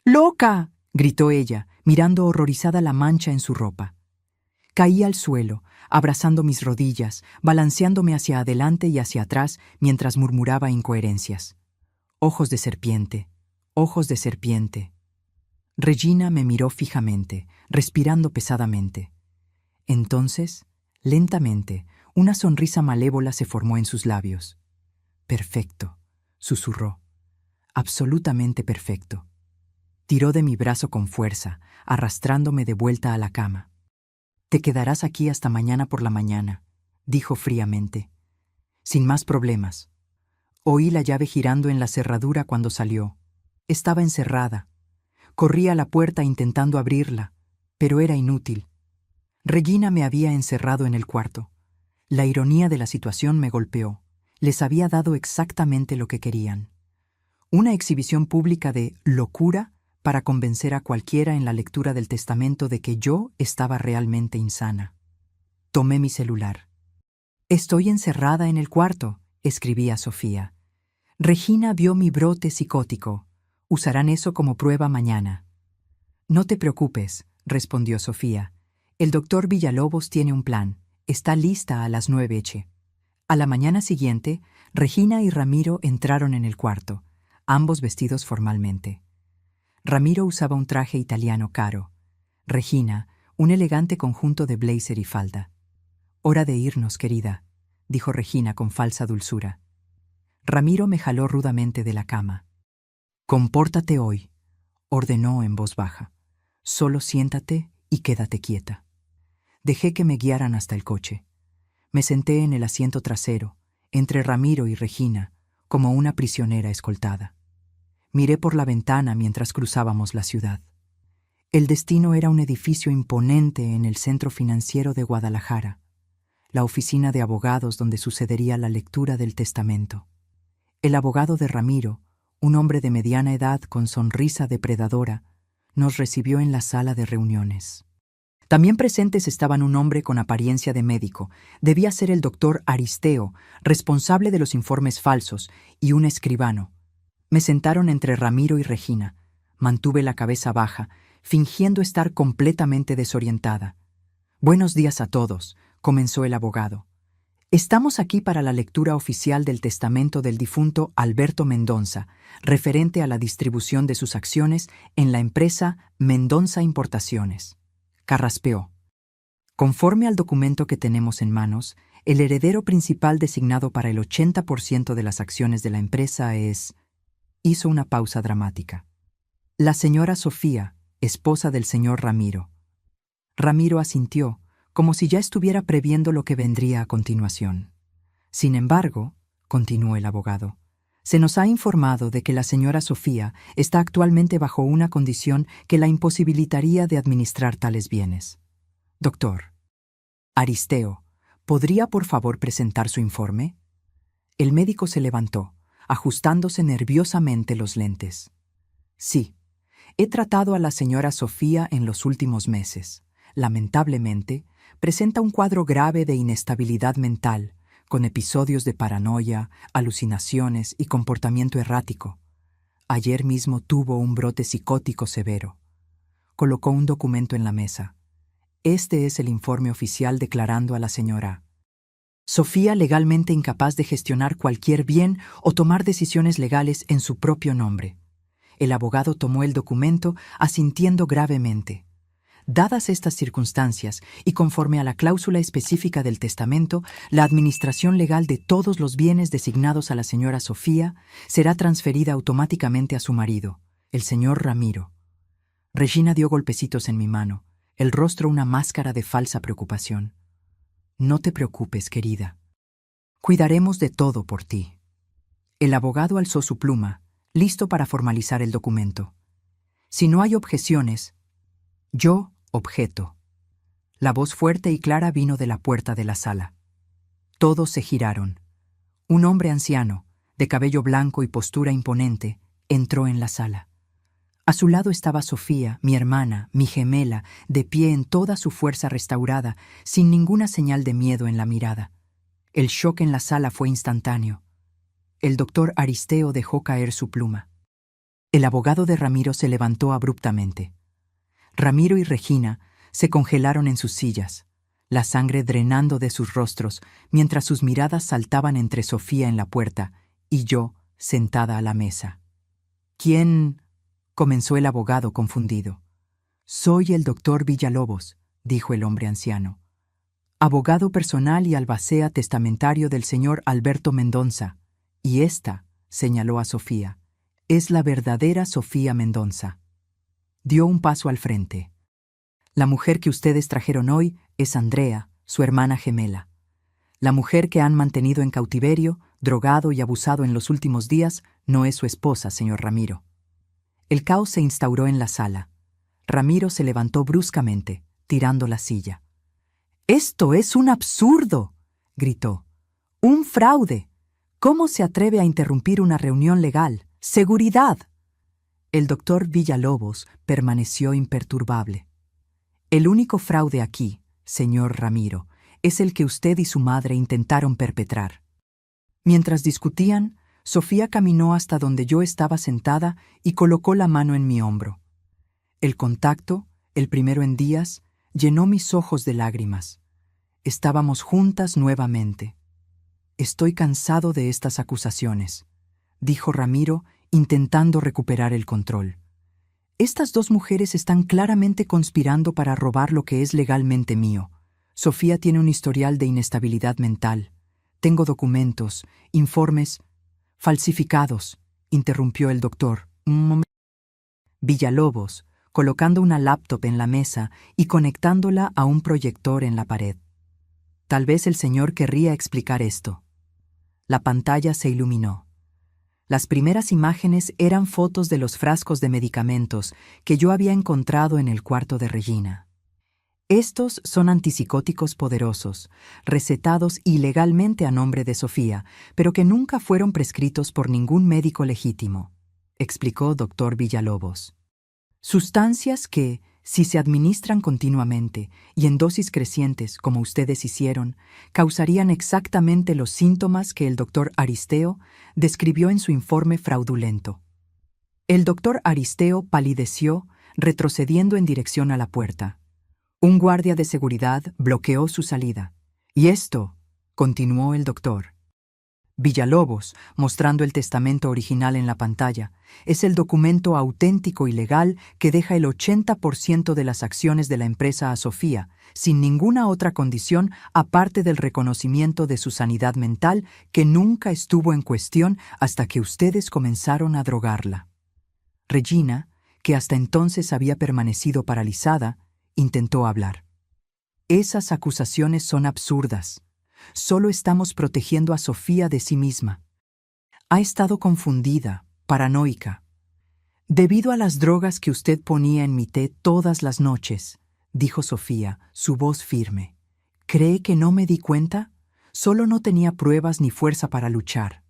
«¡Loca!», gritó ella, mirando horrorizada la mancha en su ropa. Caí al suelo, abrazando mis rodillas, balanceándome hacia adelante y hacia atrás mientras murmuraba incoherencias. «Ojos de serpiente, ojos de serpiente». Regina me miró fijamente, respirando pesadamente. Entonces, lentamente, una sonrisa malévola se formó en sus labios. «Perfecto», susurró. «Absolutamente perfecto». Tiró de mi brazo con fuerza, arrastrándome de vuelta a la cama. «Te quedarás aquí hasta mañana por la mañana», dijo fríamente. «Sin más problemas». Oí la llave girando en la cerradura cuando salió. Estaba encerrada. Corrí a la puerta intentando abrirla, pero era inútil. Regina me había encerrado en el cuarto. La ironía de la situación me golpeó. Les había dado exactamente lo que querían. Una exhibición pública de locura para convencer a cualquiera en la lectura del testamento de que yo estaba realmente insana. Tomé mi celular. «Estoy encerrada en el cuarto», escribí a Sofía. «Regina vio mi brote psicótico. Usarán eso como prueba mañana». «No te preocupes», respondió Sofía. «El doctor Villalobos tiene un plan. Está lista a las 9:00. A la mañana siguiente, Regina y Ramiro entraron en el cuarto, ambos vestidos formalmente. Ramiro usaba un traje italiano caro. Regina, un elegante conjunto de blazer y falda. «Hora de irnos, querida», dijo Regina con falsa dulzura. Ramiro me jaló rudamente de la cama. «Compórtate hoy», ordenó en voz baja. «Solo siéntate y quédate quieta». Dejé que me guiaran hasta el coche. Me senté en el asiento trasero, entre Ramiro y Regina, como una prisionera escoltada. Miré por la ventana mientras cruzábamos la ciudad. El destino era un edificio imponente en el centro financiero de Guadalajara, la oficina de abogados donde sucedería la lectura del testamento. El abogado de Ramiro, un hombre de mediana edad con sonrisa depredadora, nos recibió en la sala de reuniones. También presentes estaban un hombre con apariencia de médico, debía ser el doctor Aristeo, responsable de los informes falsos, y un escribano. Me sentaron entre Ramiro y Regina. Mantuve la cabeza baja, fingiendo estar completamente desorientada. «Buenos días a todos», comenzó el abogado. «Estamos aquí para la lectura oficial del testamento del difunto Alberto Mendonça, referente a la distribución de sus acciones en la empresa Mendonça Importaciones». Carraspeó. Conforme al documento que tenemos en manos, el heredero principal designado para el 80% de las acciones de la empresa es... Hizo una pausa dramática. La señora Sofía, esposa del señor Ramiro. Ramiro asintió, como si ya estuviera previendo lo que vendría a continuación. Sin embargo, continuó el abogado, se nos ha informado de que la señora Sofía está actualmente bajo una condición que la imposibilitaría de administrar tales bienes. Doctor Aristeo, ¿podría por favor presentar su informe? El médico se levantó, ajustándose nerviosamente los lentes. Sí, he tratado a la señora Sofía en los últimos meses. Lamentablemente, presenta un cuadro grave de inestabilidad mental, con episodios de paranoia, alucinaciones y comportamiento errático. Ayer mismo tuvo un brote psicótico severo. Colocó un documento en la mesa. Este es el informe oficial declarando a la señora Sofía legalmente incapaz de gestionar cualquier bien o tomar decisiones legales en su propio nombre. El abogado tomó el documento asintiendo gravemente. Dadas estas circunstancias y conforme a la cláusula específica del testamento, la administración legal de todos los bienes designados a la señora Sofía será transferida automáticamente a su marido, el señor Ramiro. Regina dio golpecitos en mi mano, el rostro una máscara de falsa preocupación. No te preocupes, querida. Cuidaremos de todo por ti. El abogado alzó su pluma, listo para formalizar el documento. Si no hay objeciones, yo objeto. La voz fuerte y clara vino de la puerta de la sala. Todos se giraron. Un hombre anciano, de cabello blanco y postura imponente, entró en la sala. A su lado estaba Sofía, mi hermana, mi gemela, de pie en toda su fuerza restaurada, sin ninguna señal de miedo en la mirada. El shock en la sala fue instantáneo. El doctor Aristeo dejó caer su pluma. El abogado de Ramiro se levantó abruptamente. Ramiro y Regina se congelaron en sus sillas, la sangre drenando de sus rostros, mientras sus miradas saltaban entre Sofía en la puerta y yo sentada a la mesa. «¿Quién?» comenzó el abogado confundido. «Soy el doctor Villalobos», dijo el hombre anciano. «Abogado personal y albacea testamentario del señor Alberto Mendonça. Y esta», señaló a Sofía, «es la verdadera Sofía Mendonça». Dio un paso al frente. «La mujer que ustedes trajeron hoy es Andrea, su hermana gemela. La mujer que han mantenido en cautiverio, drogado y abusado en los últimos días, no es su esposa, señor Ramiro». El caos se instauró en la sala. Ramiro se levantó bruscamente, tirando la silla. «¡Esto es un absurdo!», gritó. «¡Un fraude! ¿Cómo se atreve a interrumpir una reunión legal? ¡Seguridad!». El doctor Villalobos permaneció imperturbable. «El único fraude aquí, señor Ramiro, es el que usted y su madre intentaron perpetrar». Mientras discutían, Sofía caminó hasta donde yo estaba sentada y colocó la mano en mi hombro. El contacto, el primero en días, llenó mis ojos de lágrimas. Estábamos juntas nuevamente. «Estoy cansado de estas acusaciones», dijo Ramiro, intentando recuperar el control. «Estas dos mujeres están claramente conspirando para robar lo que es legalmente mío. Sofía tiene un historial de inestabilidad mental. Tengo documentos, informes falsificados», interrumpió el doctor. «Un momento». Villalobos, colocando una laptop en la mesa y conectándola a un proyector en la pared. Tal vez el señor querría explicar esto. La pantalla se iluminó. Las primeras imágenes eran fotos de los frascos de medicamentos que yo había encontrado en el cuarto de Regina. Estos son antipsicóticos poderosos, recetados ilegalmente a nombre de Sofía, pero que nunca fueron prescritos por ningún médico legítimo, explicó Dr. Villalobos. Sustancias que, si se administran continuamente y en dosis crecientes, como ustedes hicieron, causarían exactamente los síntomas que el doctor Aristeo describió en su informe fraudulento. El doctor Aristeo palideció, retrocediendo en dirección a la puerta. Un guardia de seguridad bloqueó su salida. «Y esto», continuó el doctor Villalobos, mostrando el testamento original en la pantalla, es el documento auténtico y legal que deja el 80% de las acciones de la empresa a Sofía, sin ninguna otra condición aparte del reconocimiento de su sanidad mental que nunca estuvo en cuestión hasta que ustedes comenzaron a drogarla. Regina, que hasta entonces había permanecido paralizada, intentó hablar. «Esas acusaciones son absurdas. Solo estamos protegiendo a Sofía de sí misma. Ha estado confundida, paranoica. Debido a las drogas que usted ponía en mi té todas las noches», dijo Sofía, su voz firme. «¿Cree que no me di cuenta? Solo no tenía pruebas ni fuerza para luchar».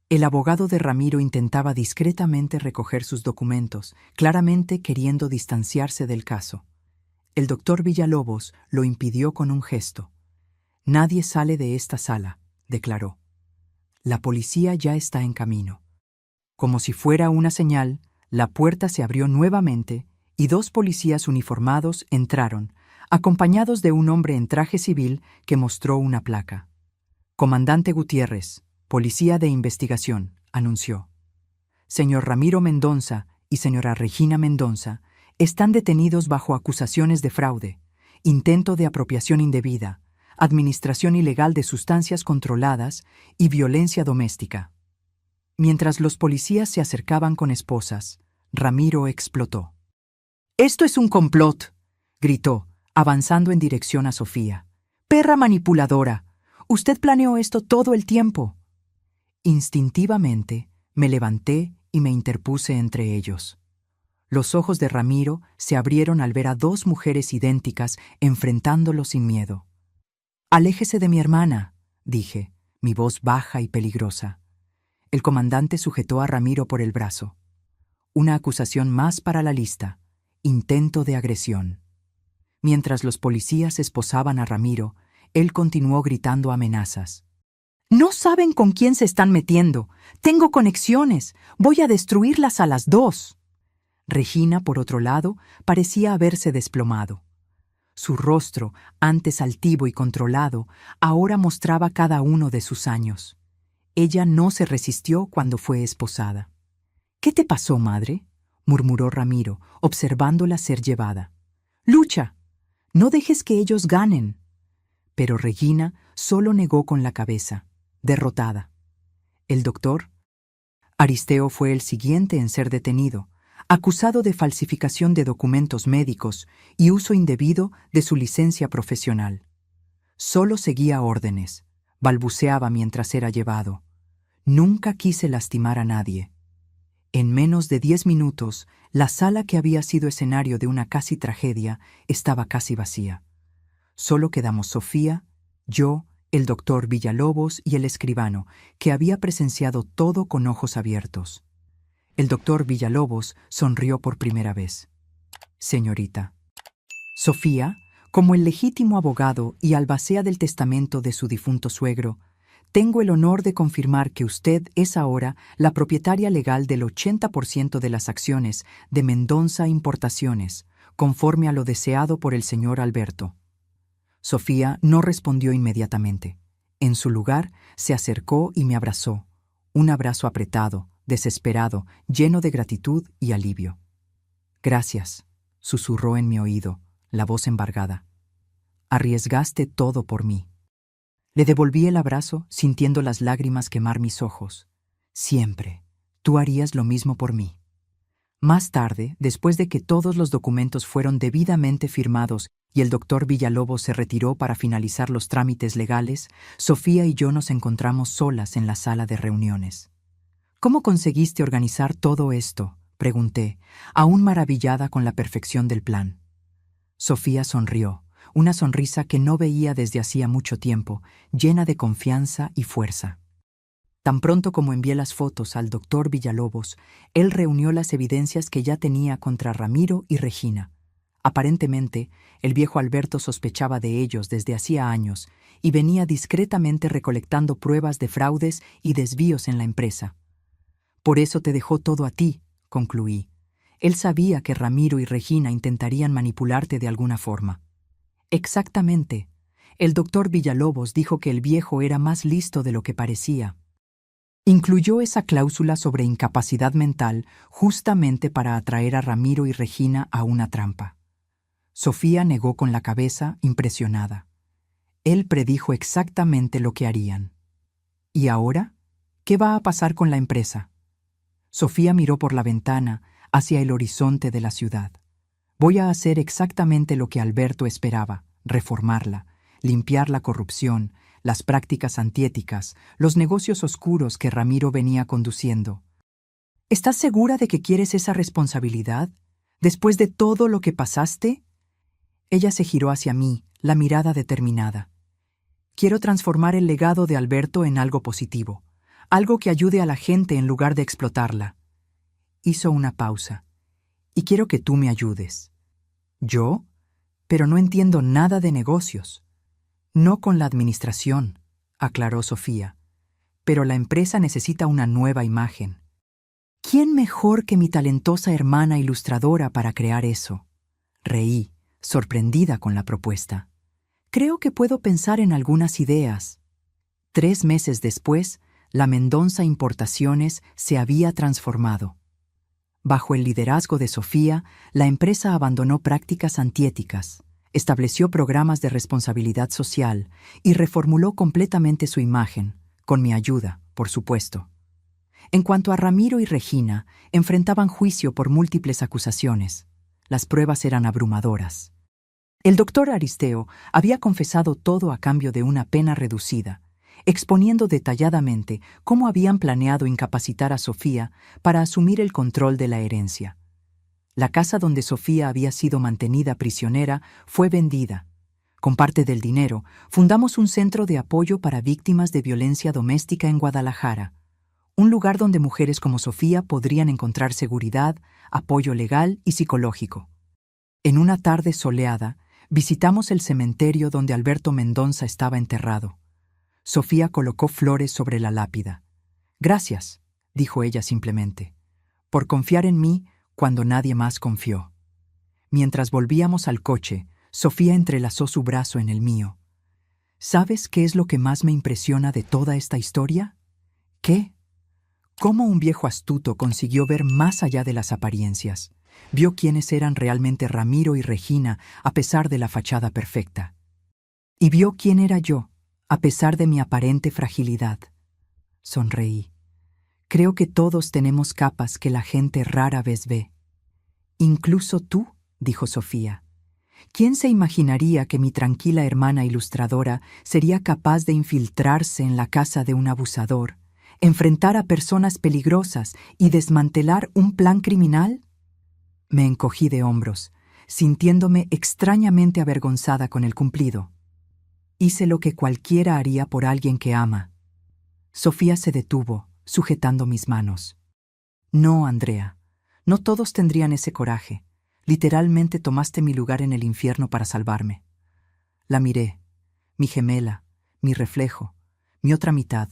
El abogado de Ramiro intentaba discretamente recoger sus documentos, claramente queriendo distanciarse del caso. El doctor Villalobos lo impidió con un gesto. «Nadie sale de esta sala», declaró. «La policía ya está en camino». Como si fuera una señal, la puerta se abrió nuevamente y 2 policías uniformados entraron, acompañados de un hombre en traje civil que mostró una placa. «Comandante Gutiérrez, Policía de Investigación», anunció. «Señor Ramiro Mendonza y señora Regina Mendonza están detenidos bajo acusaciones de fraude, intento de apropiación indebida, administración ilegal de sustancias controladas y violencia doméstica». Mientras los policías se acercaban con esposas, Ramiro explotó. «¡Esto es un complot!», gritó, avanzando en dirección a Sofía. «¡Perra manipuladora! Usted planeó esto todo el tiempo». Instintivamente, me levanté y me interpuse entre ellos. Los ojos de Ramiro se abrieron al ver a 2 mujeres idénticas enfrentándolo sin miedo. «Aléjese de mi hermana», dije, mi voz baja y peligrosa. El comandante sujetó a Ramiro por el brazo. Una acusación más para la lista: intento de agresión. Mientras los policías esposaban a Ramiro, él continuó gritando amenazas. «No saben con quién se están metiendo. Tengo conexiones. Voy a destruirlas a las 2». Regina, por otro lado, parecía haberse desplomado. Su rostro, antes altivo y controlado, ahora mostraba cada uno de sus años. Ella no se resistió cuando fue esposada. «¿Qué te pasó, madre?», murmuró Ramiro, observándola ser llevada. «Lucha. No dejes que ellos ganen». Pero Regina solo negó con la cabeza, derrotada. El doctor Aristeo fue el siguiente en ser detenido, acusado de falsificación de documentos médicos y uso indebido de su licencia profesional. Solo seguía órdenes, balbuceaba mientras era llevado. «Nunca quise lastimar a nadie». En menos de 10 minutos, la sala que había sido escenario de una casi tragedia estaba casi vacía. Solo quedamos Sofía, yo, el doctor Villalobos y el escribano, que había presenciado todo con ojos abiertos. El doctor Villalobos sonrió por primera vez. «Señorita». Sofía, como el legítimo abogado y albacea del testamento de su difunto suegro, tengo el honor de confirmar que usted es ahora la propietaria legal del 80% de las acciones de Mendonza Importaciones, conforme a lo deseado por el señor Alberto. Sofía no respondió inmediatamente. En su lugar, se acercó y me abrazó. Un abrazo apretado, desesperado, lleno de gratitud y alivio. «Gracias», susurró en mi oído, la voz embargada. «Arriesgaste todo por mí». Le devolví el abrazo, sintiendo las lágrimas quemar mis ojos. «Siempre. Tú harías lo mismo por mí». Más tarde, después de que todos los documentos fueron debidamente firmados y el doctor Villalobos se retiró para finalizar los trámites legales, Sofía y yo nos encontramos solas en la sala de reuniones. «¿Cómo conseguiste organizar todo esto?», pregunté, aún maravillada con la perfección del plan. Sofía sonrió, una sonrisa que no veía desde hacía mucho tiempo, llena de confianza y fuerza. Tan pronto como envié las fotos al doctor Villalobos, él reunió las evidencias que ya tenía contra Ramiro y Regina. Aparentemente, el viejo Alberto sospechaba de ellos desde hacía años y venía discretamente recolectando pruebas de fraudes y desvíos en la empresa. «Por eso te dejó todo a ti», concluí. Él sabía que Ramiro y Regina intentarían manipularte de alguna forma. Exactamente. El doctor Villalobos dijo que el viejo era más listo de lo que parecía. Incluyó esa cláusula sobre incapacidad mental justamente para atraer a Ramiro y Regina a una trampa. Sofía negó con la cabeza, impresionada. Él predijo exactamente lo que harían. ¿Y ahora? ¿Qué va a pasar con la empresa? Sofía miró por la ventana hacia el horizonte de la ciudad. Voy a hacer exactamente lo que Alberto esperaba, reformarla, limpiar la corrupción, las prácticas antiéticas, los negocios oscuros que Ramiro venía conduciendo. ¿Estás segura de que quieres esa responsabilidad? ¿Después de todo lo que pasaste? Ella se giró hacia mí, la mirada determinada. Quiero transformar el legado de Alberto en algo positivo, algo que ayude a la gente en lugar de explotarla. Hizo una pausa. Y quiero que tú me ayudes. ¿Yo? Pero no entiendo nada de negocios. No con la administración, aclaró Sofía. Pero la empresa necesita una nueva imagen. ¿Quién mejor que mi talentosa hermana ilustradora para crear eso? Reí, sorprendida con la propuesta. Creo que puedo pensar en algunas ideas. 3 meses después, la Mendonça Importaciones se había transformado. Bajo el liderazgo de Sofía, la empresa abandonó prácticas antiéticas, estableció programas de responsabilidad social y reformuló completamente su imagen, con mi ayuda, por supuesto. En cuanto a Ramiro y Regina, enfrentaban juicio por múltiples acusaciones. Las pruebas eran abrumadoras. El doctor Aristeo había confesado todo a cambio de una pena reducida, exponiendo detalladamente cómo habían planeado incapacitar a Sofía para asumir el control de la herencia. La casa donde Sofía había sido mantenida prisionera fue vendida. Con parte del dinero, fundamos un centro de apoyo para víctimas de violencia doméstica en Guadalajara, un lugar donde mujeres como Sofía podrían encontrar seguridad, apoyo legal y psicológico. En una tarde soleada, visitamos el cementerio donde Alberto Mendonça estaba enterrado. Sofía colocó flores sobre la lápida. «Gracias», dijo ella simplemente, «por confiar en mí cuando nadie más confió». Mientras volvíamos al coche, Sofía entrelazó su brazo en el mío. ¿Sabes qué es lo que más me impresiona de toda esta historia? ¿Qué? Cómo un viejo astuto consiguió ver más allá de las apariencias. Vio quiénes eran realmente Ramiro y Regina a pesar de la fachada perfecta. Y vio quién era yo, a pesar de mi aparente fragilidad. Sonreí. Creo que todos tenemos capas que la gente rara vez ve. «Incluso tú», dijo Sofía. «¿Quién se imaginaría que mi tranquila hermana ilustradora sería capaz de infiltrarse en la casa de un abusador, enfrentar a personas peligrosas y desmantelar un plan criminal?» Me encogí de hombros, sintiéndome extrañamente avergonzada con el cumplido. Hice lo que cualquiera haría por alguien que ama. Sofía se detuvo, sujetando mis manos. «No, Andrea, no todos tendrían ese coraje. Literalmente tomaste mi lugar en el infierno para salvarme». La miré, mi gemela, mi reflejo, mi otra mitad,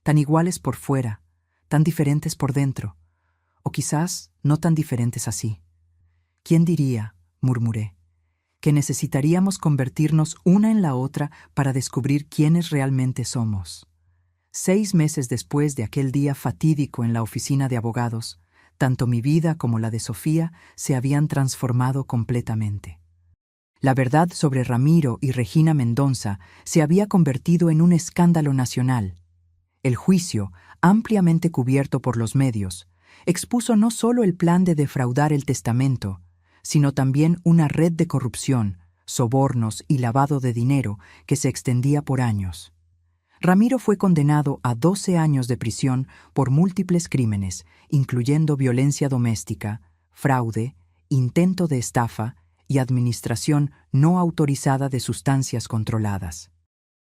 tan iguales por fuera, tan diferentes por dentro, o quizás no tan diferentes así. «¿Quién diría?», murmuré, «que necesitaríamos convertirnos una en la otra para descubrir quiénes realmente somos». 6 meses después de aquel día fatídico en la oficina de abogados, tanto mi vida como la de Sofía se habían transformado completamente. La verdad sobre Ramiro y Regina Mendonça se había convertido en un escándalo nacional. El juicio, ampliamente cubierto por los medios, expuso no solo el plan de defraudar el testamento, sino también una red de corrupción, sobornos y lavado de dinero que se extendía por años. Ramiro fue condenado a 12 años de prisión por múltiples crímenes, incluyendo violencia doméstica, fraude, intento de estafa y administración no autorizada de sustancias controladas.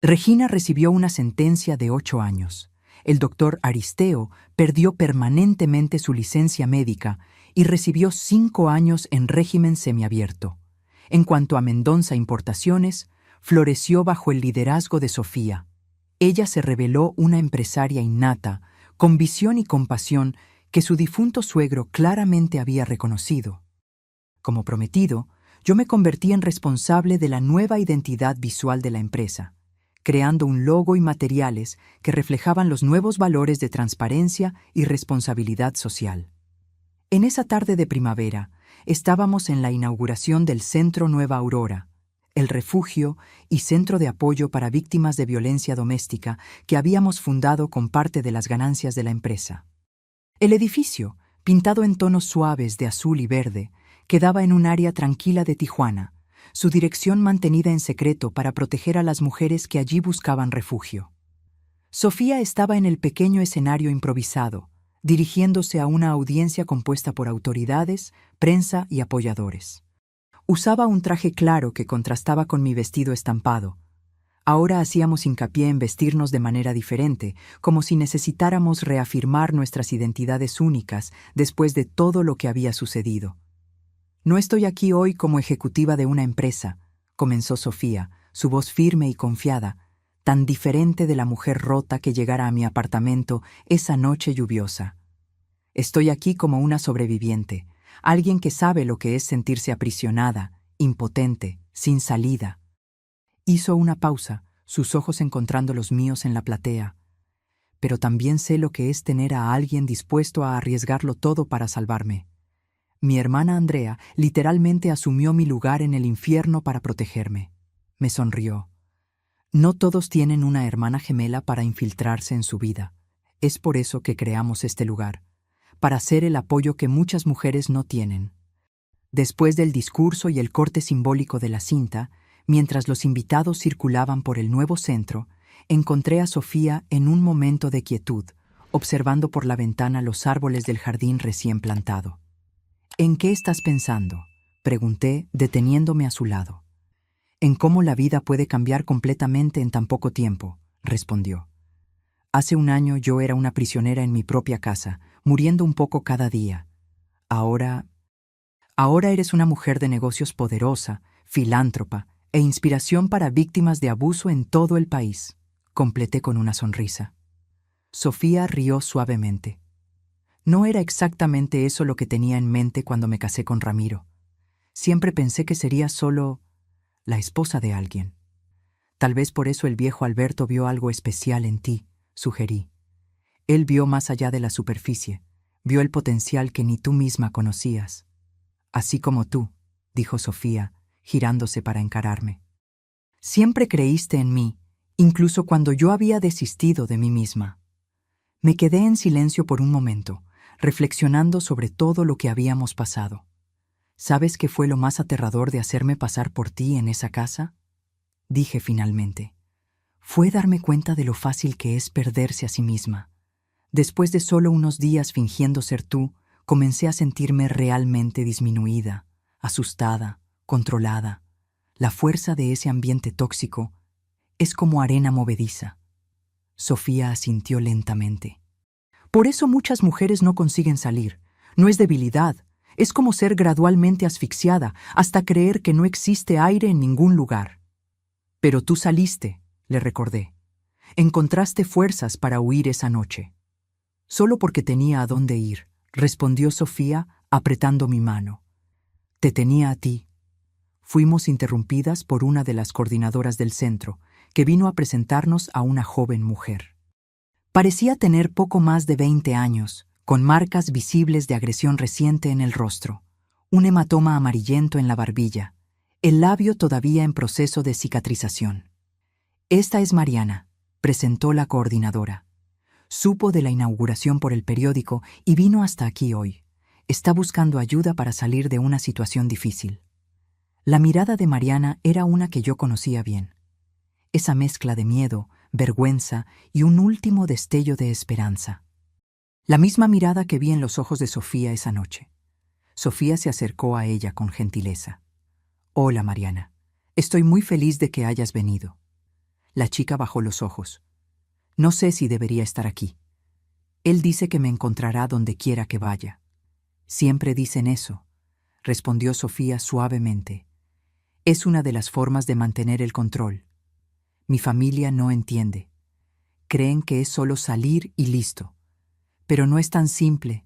Regina recibió una sentencia de 8 años. El doctor Aristeo perdió permanentemente su licencia médica y recibió 5 años en régimen semiabierto. En cuanto a Mendonça Importaciones, floreció bajo el liderazgo de Sofía. Ella se reveló una empresaria innata, con visión y compasión que su difunto suegro claramente había reconocido. Como prometido, yo me convertí en responsable de la nueva identidad visual de la empresa, creando un logo y materiales que reflejaban los nuevos valores de transparencia y responsabilidad social. En esa tarde de primavera, estábamos en la inauguración del Centro Nueva Aurora, el refugio y centro de apoyo para víctimas de violencia doméstica que habíamos fundado con parte de las ganancias de la empresa. El edificio, pintado en tonos suaves de azul y verde, quedaba en un área tranquila de Tijuana, su dirección mantenida en secreto para proteger a las mujeres que allí buscaban refugio. Sofía estaba en el pequeño escenario improvisado, dirigiéndose a una audiencia compuesta por autoridades, prensa y apoyadores. Usaba un traje claro que contrastaba con mi vestido estampado. Ahora hacíamos hincapié en vestirnos de manera diferente, como si necesitáramos reafirmar nuestras identidades únicas después de todo lo que había sucedido. «No estoy aquí hoy como ejecutiva de una empresa», comenzó Sofía, su voz firme y confiada, tan diferente de la mujer rota que llegara a mi apartamento esa noche lluviosa. «Estoy aquí como una sobreviviente, alguien que sabe lo que es sentirse aprisionada, impotente, sin salida». Hizo una pausa, sus ojos encontrando los míos en la platea. «Pero también sé lo que es tener a alguien dispuesto a arriesgarlo todo para salvarme. Mi hermana Andrea literalmente asumió mi lugar en el infierno para protegerme». Me sonrió. «No todos tienen una hermana gemela para infiltrarse en su vida. Es por eso que creamos este lugar, para ser el apoyo que muchas mujeres no tienen». Después del discurso y el corte simbólico de la cinta, mientras los invitados circulaban por el nuevo centro, encontré a Sofía en un momento de quietud, observando por la ventana los árboles del jardín recién plantado. «¿En qué estás pensando?», pregunté, deteniéndome a su lado. «En cómo la vida puede cambiar completamente en tan poco tiempo», respondió. «Hace un año yo era una prisionera en mi propia casa, muriendo un poco cada día. Ahora eres una mujer de negocios poderosa, filántropa e inspiración para víctimas de abuso en todo el país», completé con una sonrisa. Sofía rió suavemente. «No era exactamente eso lo que tenía en mente cuando me casé con Ramiro. Siempre pensé que sería solo la esposa de alguien. Tal vez por eso el viejo Alberto vio algo especial en ti», sugerí. «Él vio más allá de la superficie, vio el potencial que ni tú misma conocías». «Así como tú», dijo Sofía, girándose para encararme. «Siempre creíste en mí, incluso cuando yo había desistido de mí misma». Me quedé en silencio por un momento, reflexionando sobre todo lo que habíamos pasado. «¿Sabes qué fue lo más aterrador de hacerme pasar por ti en esa casa?», dije finalmente. «Fue darme cuenta de lo fácil que es perderse a sí misma. Después de solo unos días fingiendo ser tú, comencé a sentirme realmente disminuida, asustada, controlada. La fuerza de ese ambiente tóxico es como arena movediza». Sofía asintió lentamente. «Por eso muchas mujeres no consiguen salir. No es debilidad, es como ser gradualmente asfixiada hasta creer que no existe aire en ningún lugar». «Pero tú saliste», le recordé. «Encontraste fuerzas para huir esa noche». «Solo porque tenía a dónde ir», respondió Sofía, apretando mi mano. «Te tenía a ti». Fuimos interrumpidas por una de las coordinadoras del centro, que vino a presentarnos a una joven mujer. Parecía tener poco más de 20 años, con marcas visibles de agresión reciente en el rostro, un hematoma amarillento en la barbilla, el labio todavía en proceso de cicatrización. «Esta es Mariana», presentó la coordinadora. «Supo de la inauguración por el periódico y vino hasta aquí hoy. Está buscando ayuda para salir de una situación difícil». La mirada de Mariana era una que yo conocía bien. Esa mezcla de miedo, vergüenza y un último destello de esperanza. La misma mirada que vi en los ojos de Sofía esa noche. Sofía se acercó a ella con gentileza. «Hola, Mariana. Estoy muy feliz de que hayas venido». La chica bajó los ojos. «No sé si debería estar aquí. Él dice que me encontrará donde quiera que vaya». «Siempre dicen eso», respondió Sofía suavemente. «Es una de las formas de mantener el control. Mi familia no entiende. Creen que es solo salir y listo. Pero no es tan simple,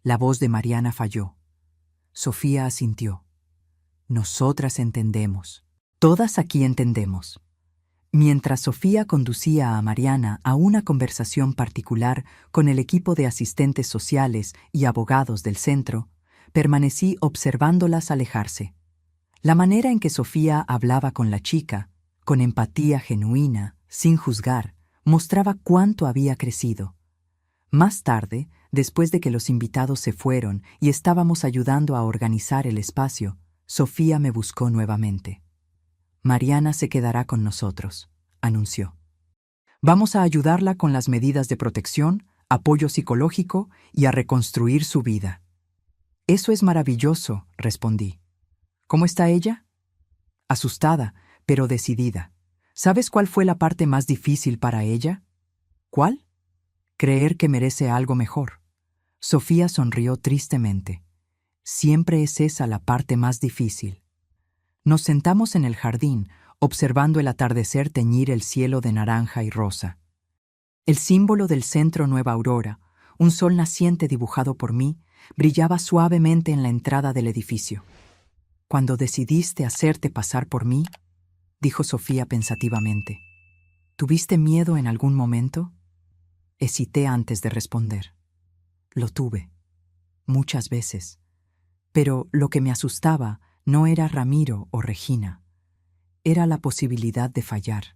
La voz de Mariana falló. Sofía asintió. Nosotras entendemos. Todas aquí entendemos. Mientras Sofía conducía a Mariana a una conversación particular con el equipo de asistentes sociales y abogados del centro, permanecí observándolas alejarse. La manera en que Sofía hablaba con la chica, con empatía genuina, sin juzgar, mostraba cuánto había crecido. Más tarde, después de que los invitados se fueron y estábamos ayudando a organizar el espacio, Sofía me buscó nuevamente. Mariana se quedará con nosotros, anunció. Vamos a ayudarla con las medidas de protección, apoyo psicológico y a reconstruir su vida. Eso es maravilloso, respondí. ¿Cómo está ella? Asustada, pero decidida. ¿Sabes cuál fue la parte más difícil para ella? ¿Cuál? Creer que merece algo mejor. Sofía sonrió tristemente. Siempre es esa la parte más difícil. Nos sentamos en el jardín, observando el atardecer teñir el cielo de naranja y rosa. El símbolo del Centro Nueva Aurora, un sol naciente dibujado por mí, brillaba suavemente en la entrada del edificio. Cuando decidiste hacerte pasar por mí, dijo Sofía pensativamente, ¿tuviste miedo en algún momento? Hesité antes de responder. Lo tuve, muchas veces. Pero lo que me asustaba no era Ramiro o Regina. Era la posibilidad de fallar,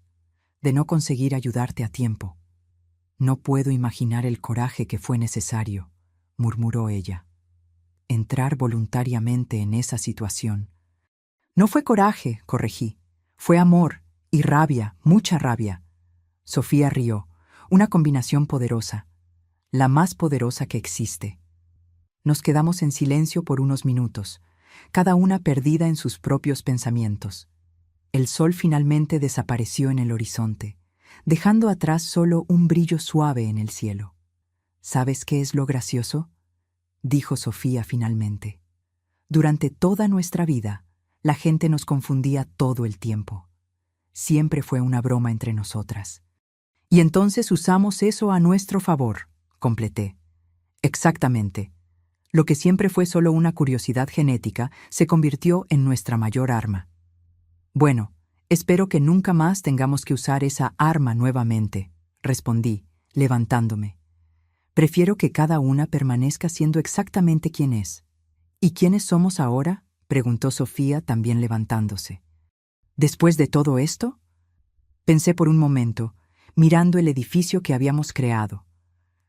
de no conseguir ayudarte a tiempo. No puedo imaginar el coraje que fue necesario, murmuró ella. Entrar voluntariamente en esa situación. No fue coraje, corregí. Fue amor y rabia, mucha rabia. Sofía rió, una combinación poderosa, la más poderosa que existe. Nos quedamos en silencio por unos minutos, cada una perdida en sus propios pensamientos. El sol finalmente desapareció en el horizonte, dejando atrás solo un brillo suave en el cielo. ¿Sabes qué es lo gracioso?, dijo Sofía finalmente. Durante toda nuestra vida, la gente nos confundía todo el tiempo. Siempre fue una broma entre nosotras. Y entonces usamos eso a nuestro favor, completé. Exactamente. Lo que siempre fue solo una curiosidad genética se convirtió en nuestra mayor arma. Bueno, espero que nunca más tengamos que usar esa arma nuevamente, respondí, levantándome. Prefiero que cada una permanezca siendo exactamente quien es. ¿Y quiénes somos ahora?, preguntó Sofía, también levantándose. ¿Después de todo esto? Pensé por un momento, mirando el edificio que habíamos creado,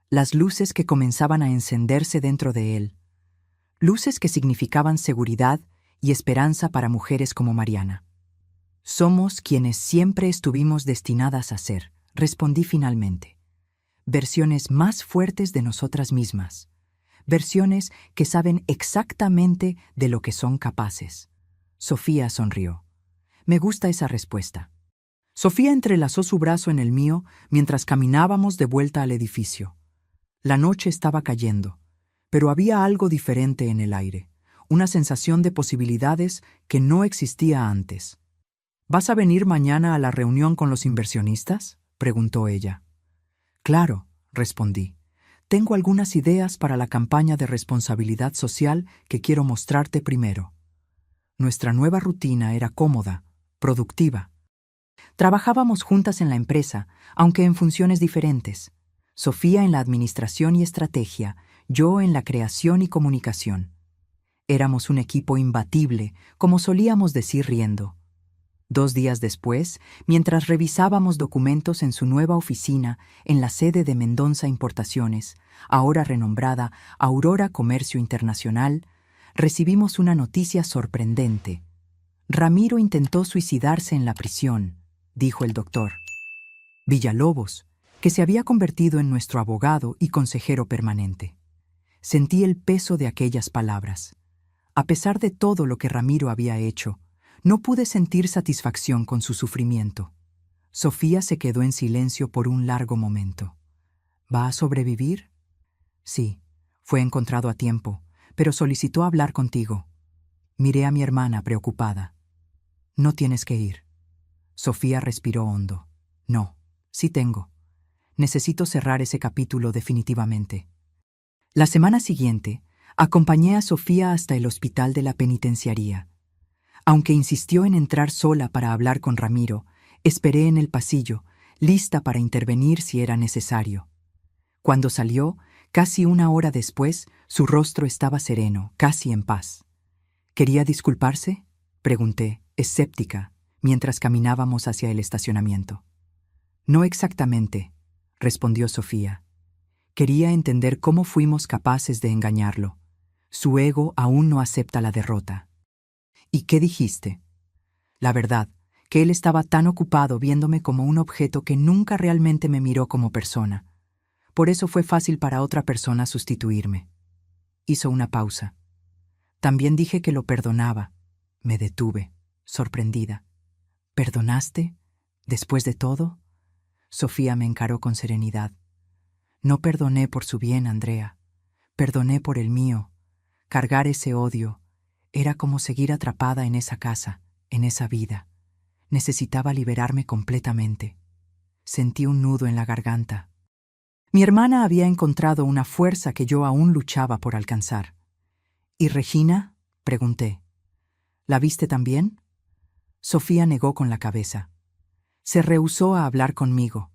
las luces que comenzaban a encenderse dentro de él, luces que significaban seguridad y esperanza para mujeres como Mariana. Somos quienes siempre estuvimos destinadas a ser, respondí finalmente. Versiones más fuertes de nosotras mismas. Versiones que saben exactamente de lo que son capaces. Sofía sonrió. Me gusta esa respuesta. Sofía entrelazó su brazo en el mío mientras caminábamos de vuelta al edificio. La noche estaba cayendo, pero había algo diferente en el aire, una sensación de posibilidades que no existía antes. ¿Vas a venir mañana a la reunión con los inversionistas?, preguntó ella. Claro, respondí. Tengo algunas ideas para la campaña de responsabilidad social que quiero mostrarte primero. Nuestra nueva rutina era cómoda, productiva. Trabajábamos juntas en la empresa, aunque en funciones diferentes. Sofía en la administración y estrategia, yo en la creación y comunicación. Éramos un equipo imbatible, como solíamos decir riendo. 2 días después, mientras revisábamos documentos en su nueva oficina en la sede de Mendonza Importaciones, ahora renombrada Aurora Comercio Internacional, recibimos una noticia sorprendente. Ramiro intentó suicidarse en la prisión, dijo el doctor. Villalobos, que se había convertido en nuestro abogado y consejero permanente. Sentí el peso de aquellas palabras. A pesar de todo lo que Ramiro había hecho, no pude sentir satisfacción con su sufrimiento. Sofía se quedó en silencio por un largo momento. ¿Va a sobrevivir? Sí, fue encontrado a tiempo, pero solicitó hablar contigo. Miré a mi hermana preocupada. No tienes que ir. Sofía respiró hondo. No, sí tengo. Necesito cerrar ese capítulo definitivamente. La semana siguiente, Acompañé a Sofía hasta el hospital de la penitenciaría. Aunque insistió en entrar sola para hablar con Ramiro, esperé en el pasillo, lista para intervenir si era necesario. Cuando salió, casi una hora después, su rostro estaba sereno, casi en paz. ¿Quería disculparse?, pregunté, escéptica, mientras caminábamos hacia el estacionamiento. No exactamente, respondió Sofía. Quería entender cómo fuimos capaces de engañarlo. Su ego aún no acepta la derrota. ¿Y qué dijiste? La verdad, que él estaba tan ocupado viéndome como un objeto que nunca realmente me miró como persona. Por eso fue fácil para otra persona sustituirme. Hizo una pausa. También dije que lo perdonaba. Me detuve, sorprendida. ¿Perdonaste? ¿Después de todo? Sofía me encaró con serenidad. No perdoné por su bien, Andrea. Perdoné por el mío. Cargar ese odio era como seguir atrapada en esa casa, en esa vida. Necesitaba liberarme completamente. Sentí un nudo en la garganta. Mi hermana había encontrado una fuerza que yo aún luchaba por alcanzar. ¿Y Regina?, pregunté. ¿La viste también? Sofía negó con la cabeza. Se rehusó a hablar conmigo.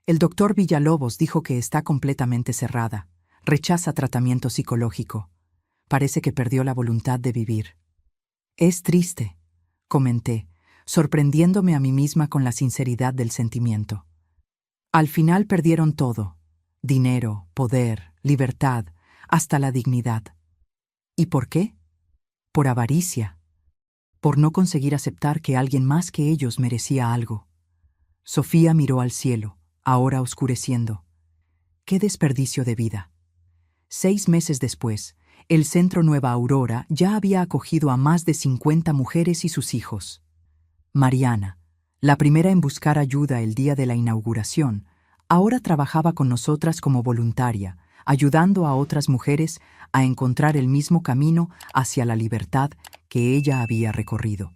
El doctor Villalobos dijo que está completamente cerrada. Rechaza tratamiento psicológico. Parece que perdió la voluntad de vivir. Es triste, comenté, sorprendiéndome a mí misma con la sinceridad del sentimiento. Al final perdieron todo: dinero, poder, libertad, hasta la dignidad. ¿Y por qué? Por avaricia. Por no conseguir aceptar que alguien más que ellos merecía algo. Sofía miró al cielo, ahora oscureciendo. ¡Qué desperdicio de vida! 6 meses después, el Centro Nueva Aurora ya había acogido a más de 50 mujeres y sus hijos. Mariana, la primera en buscar ayuda el día de la inauguración, ahora trabajaba con nosotras como voluntaria, ayudando a otras mujeres a encontrar el mismo camino hacia la libertad que ella había recorrido.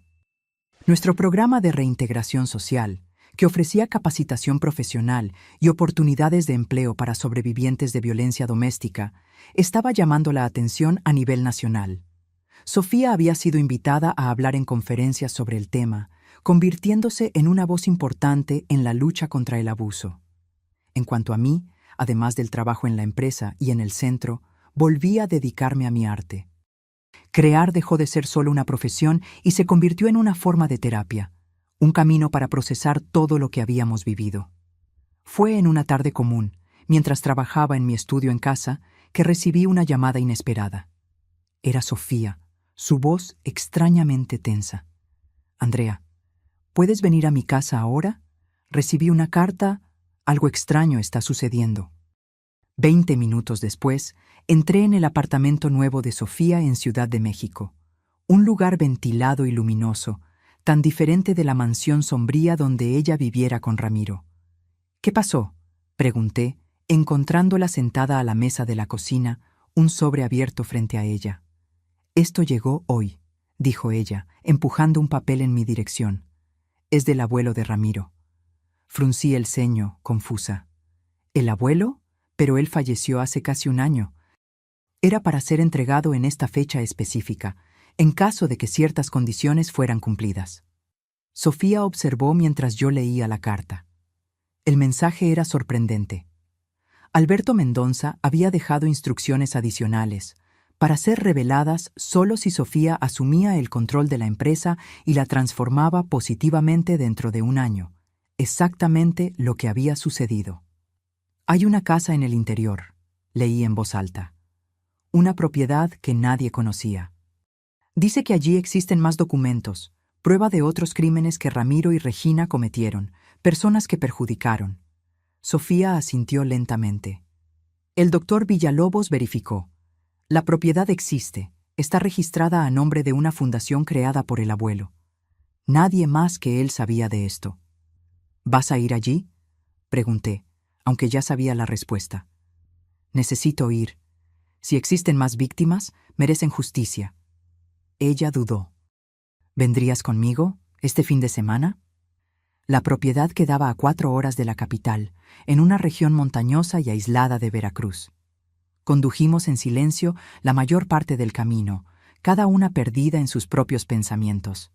Nuestro programa de reintegración social, que ofrecía capacitación profesional y oportunidades de empleo para sobrevivientes de violencia doméstica, estaba llamando la atención a nivel nacional. Sofía había sido invitada a hablar en conferencias sobre el tema, convirtiéndose en una voz importante en la lucha contra el abuso. En cuanto a mí, además del trabajo en la empresa y en el centro, volví a dedicarme a mi arte. Crear dejó de ser solo una profesión y se convirtió en una forma de terapia, un camino para procesar todo lo que habíamos vivido. Fue en una tarde común, mientras trabajaba en mi estudio en casa, que recibí una llamada inesperada. Era Sofía, su voz extrañamente tensa. Andrea, ¿puedes venir a mi casa ahora? Recibí una carta. Algo extraño está sucediendo. 20 minutos después, entré en el apartamento nuevo de Sofía en Ciudad de México. Un lugar ventilado y luminoso, tan diferente de la mansión sombría donde ella viviera con Ramiro. ¿Qué pasó?, pregunté, encontrándola sentada a la mesa de la cocina, un sobre abierto frente a ella. Esto llegó hoy, dijo ella, empujando un papel en mi dirección. Es del abuelo de Ramiro. Fruncí el ceño, confusa. ¿El abuelo? Pero él falleció hace casi un año. Era para ser entregado en esta fecha específica, en caso de que ciertas condiciones fueran cumplidas. Sofía observó mientras yo leía la carta. El mensaje era sorprendente. Alberto Mendonza había dejado instrucciones adicionales, para ser reveladas solo si Sofía asumía el control de la empresa y la transformaba positivamente dentro de un año. Exactamente lo que había sucedido. Hay una casa en el interior, leí en voz alta. Una propiedad que nadie conocía. Dice que allí existen más documentos, prueba de otros crímenes que Ramiro y Regina cometieron, personas que perjudicaron. Sofía asintió lentamente. El doctor Villalobos verificó. La propiedad existe, está registrada a nombre de una fundación creada por el abuelo. Nadie más que él sabía de esto. ¿Vas a ir allí?, pregunté, aunque ya sabía la respuesta. Necesito ir. Si existen más víctimas, merecen justicia. Ella dudó. ¿Vendrías conmigo este fin de semana? La propiedad quedaba a 4 horas de la capital, en una región montañosa y aislada de Veracruz. Condujimos en silencio la mayor parte del camino, cada una perdida en sus propios pensamientos.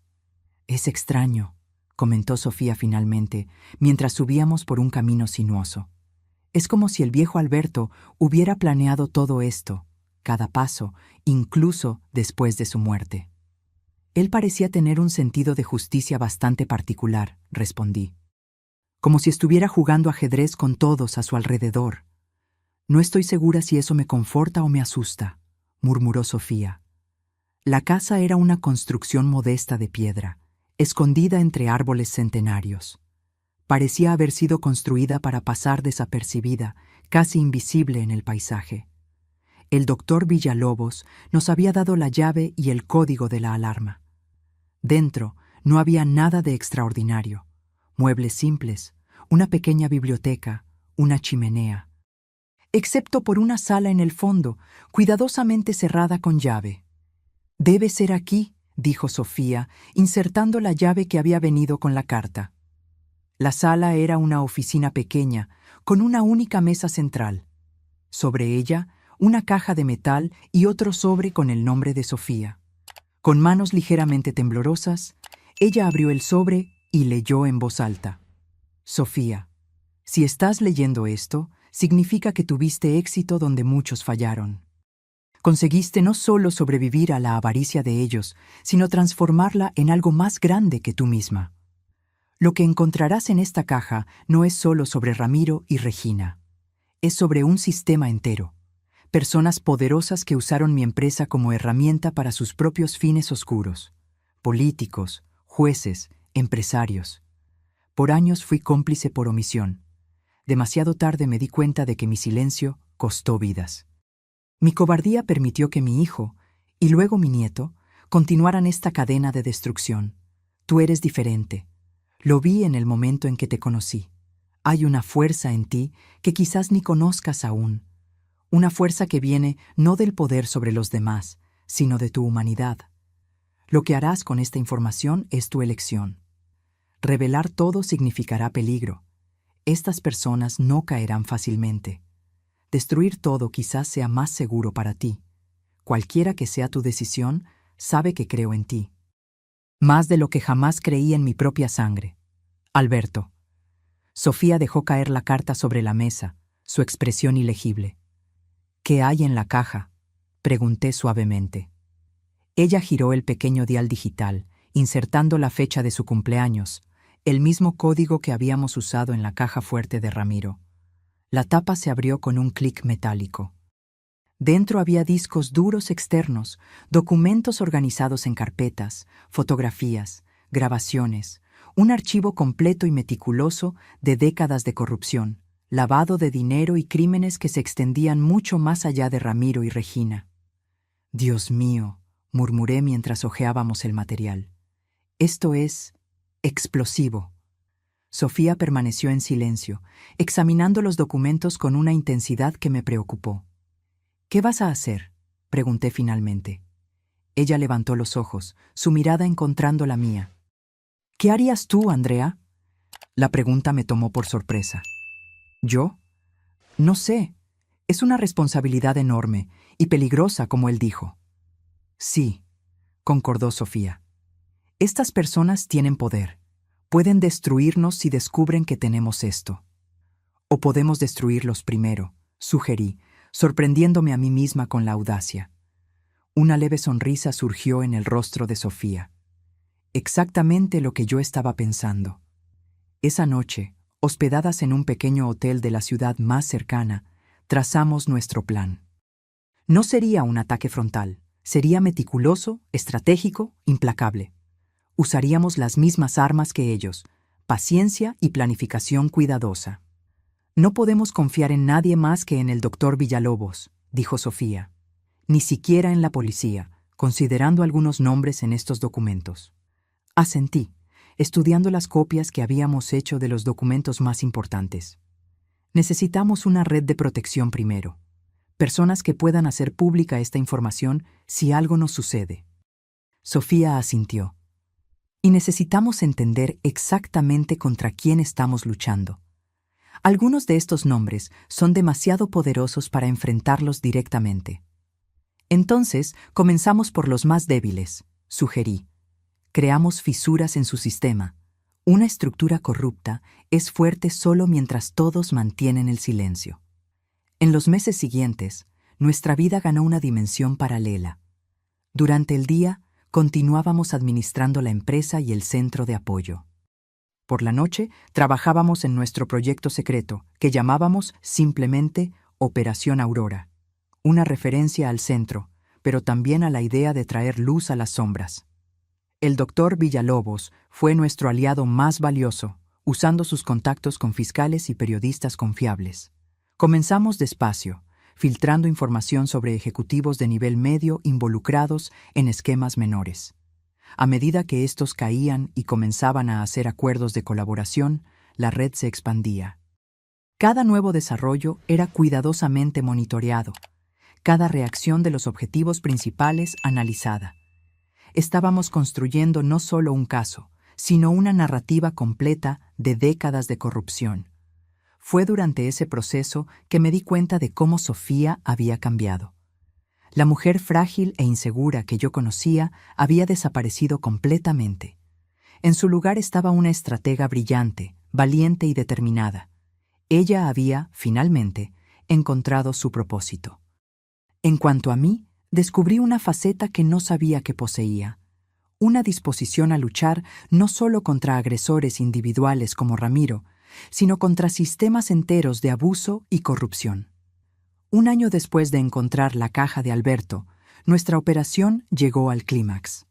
«Es extraño», comentó Sofía finalmente, mientras subíamos por un camino sinuoso. «Es como si el viejo Alberto hubiera planeado todo esto, cada paso, incluso después de su muerte». «Él parecía tener un sentido de justicia bastante particular», respondí. «Como si estuviera jugando ajedrez con todos a su alrededor». «No estoy segura si eso me conforta o me asusta», murmuró Sofía. La casa era una construcción modesta de piedra, escondida entre árboles centenarios. Parecía haber sido construida para pasar desapercibida, casi invisible en el paisaje. El doctor Villalobos nos había dado la llave y el código de la alarma. Dentro no había nada de extraordinario. Muebles simples, una pequeña biblioteca, una chimenea. Excepto por una sala en el fondo, cuidadosamente cerrada con llave. «Debe ser aquí», dijo Sofía, insertando la llave que había venido con la carta. La sala era una oficina pequeña, con una única mesa central. Sobre ella, una caja de metal y otro sobre con el nombre de Sofía. Con manos ligeramente temblorosas, ella abrió el sobre y leyó en voz alta. «Sofía, si estás leyendo esto, significa que tuviste éxito donde muchos fallaron. Conseguiste no solo sobrevivir a la avaricia de ellos, sino transformarla en algo más grande que tú misma. Lo que encontrarás en esta caja no es solo sobre Ramiro y Regina. Es sobre un sistema entero. Personas poderosas que usaron mi empresa como herramienta para sus propios fines oscuros. Políticos, jueces, empresarios. Por años fui cómplice por omisión. Demasiado tarde me di cuenta de que mi silencio costó vidas. Mi cobardía permitió que mi hijo, y luego mi nieto, continuaran esta cadena de destrucción. Tú eres diferente. Lo vi en el momento en que te conocí. Hay una fuerza en ti que quizás ni conozcas aún. Una fuerza que viene no del poder sobre los demás, sino de tu humanidad. Lo que harás con esta información es tu elección. Revelar todo significará peligro. Estas personas no caerán fácilmente. Destruir todo quizás sea más seguro para ti. Cualquiera que sea tu decisión, sabe que creo en ti. Más de lo que jamás creí en mi propia sangre. Alberto». Sofía dejó caer la carta sobre la mesa, su expresión ilegible. «¿Qué hay en la caja?», pregunté suavemente. Ella giró el pequeño dial digital, insertando la fecha de su cumpleaños, el mismo código que habíamos usado en la caja fuerte de Ramiro. La tapa se abrió con un clic metálico. Dentro había discos duros externos, documentos organizados en carpetas, fotografías, grabaciones, un archivo completo y meticuloso de décadas de corrupción, lavado de dinero y crímenes que se extendían mucho más allá de Ramiro y Regina. «Dios mío», murmuré mientras hojeábamos el material. «Esto es explosivo». Sofía permaneció en silencio, examinando los documentos con una intensidad que me preocupó. «¿Qué vas a hacer?», pregunté finalmente. Ella levantó los ojos, su mirada encontrando la mía. «¿Qué harías tú, Andrea?». La pregunta me tomó por sorpresa. «¿Yo? No sé. Es una responsabilidad enorme y peligrosa, como él dijo». «Sí», concordó Sofía. «Estas personas tienen poder. Pueden destruirnos si descubren que tenemos esto. O podemos destruirlos primero», sugerí, sorprendiéndome a mí misma con la audacia. Una leve sonrisa surgió en el rostro de Sofía. Exactamente lo que yo estaba pensando. Esa noche, hospedadas en un pequeño hotel de la ciudad más cercana, trazamos nuestro plan. No sería un ataque frontal, sería meticuloso, estratégico, implacable. Usaríamos las mismas armas que ellos, paciencia y planificación cuidadosa. «No podemos confiar en nadie más que en el doctor Villalobos», dijo Sofía. «Ni siquiera en la policía, considerando algunos nombres en estos documentos». Asentí, estudiando las copias que habíamos hecho de los documentos más importantes. Necesitamos una red de protección primero. Personas que puedan hacer pública esta información si algo nos sucede. Sofía asintió. «Y necesitamos entender exactamente contra quién estamos luchando. Algunos de estos nombres son demasiado poderosos para enfrentarlos directamente. Entonces, comenzamos por los más débiles, sugerí. Creamos fisuras en su sistema. Una estructura corrupta es fuerte solo mientras todos mantienen el silencio. En los meses siguientes, nuestra vida ganó una dimensión paralela. Durante el día, continuábamos administrando la empresa y el centro de apoyo. Por la noche, trabajábamos en nuestro proyecto secreto, que llamábamos simplemente Operación Aurora, una referencia al centro, pero también a la idea de traer luz a las sombras. El doctor Villalobos fue nuestro aliado más valioso, usando sus contactos con fiscales y periodistas confiables. Comenzamos despacio, filtrando información sobre ejecutivos de nivel medio involucrados en esquemas menores. A medida que estos caían y comenzaban a hacer acuerdos de colaboración, la red se expandía. Cada nuevo desarrollo era cuidadosamente monitoreado, cada reacción de los objetivos principales analizada. Estábamos construyendo no solo un caso, sino una narrativa completa de décadas de corrupción. Fue durante ese proceso que me di cuenta de cómo Sofía había cambiado. La mujer frágil e insegura que yo conocía había desaparecido completamente. En su lugar estaba una estratega brillante, valiente y determinada. Ella había, finalmente, encontrado su propósito. En cuanto a mí, descubrí una faceta que no sabía que poseía. Una disposición a luchar no solo contra agresores individuales como Ramiro, sino contra sistemas enteros de abuso y corrupción. Un año después de encontrar la caja de Alberto, nuestra operación llegó al clímax.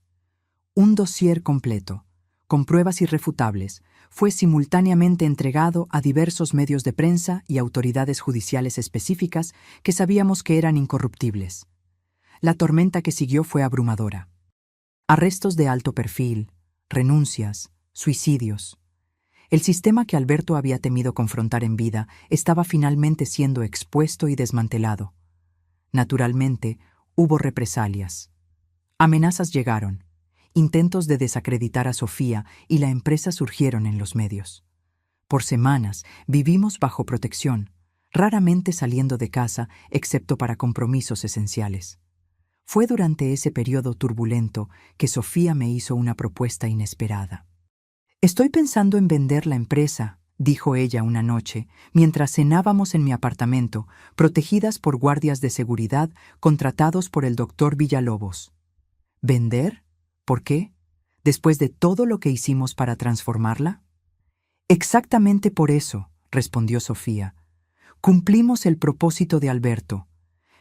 Un dossier completo, con pruebas irrefutables, fue simultáneamente entregado a diversos medios de prensa y autoridades judiciales específicas que sabíamos que eran incorruptibles. La tormenta que siguió fue abrumadora. Arrestos de alto perfil, renuncias, suicidios. El sistema que Alberto había temido confrontar en vida estaba finalmente siendo expuesto y desmantelado. Naturalmente, hubo represalias. Amenazas llegaron, intentos de desacreditar a Sofía y la empresa surgieron en los medios. Por semanas vivimos bajo protección, raramente saliendo de casa excepto para compromisos esenciales. Fue durante ese periodo turbulento que Sofía me hizo una propuesta inesperada. «Estoy pensando en vender la empresa», dijo ella una noche, mientras cenábamos en mi apartamento, protegidas por guardias de seguridad contratados por el doctor Villalobos. ¿Vender? ¿Por qué? ¿Después de todo lo que hicimos para transformarla? Exactamente por eso, respondió Sofía. Cumplimos el propósito de Alberto.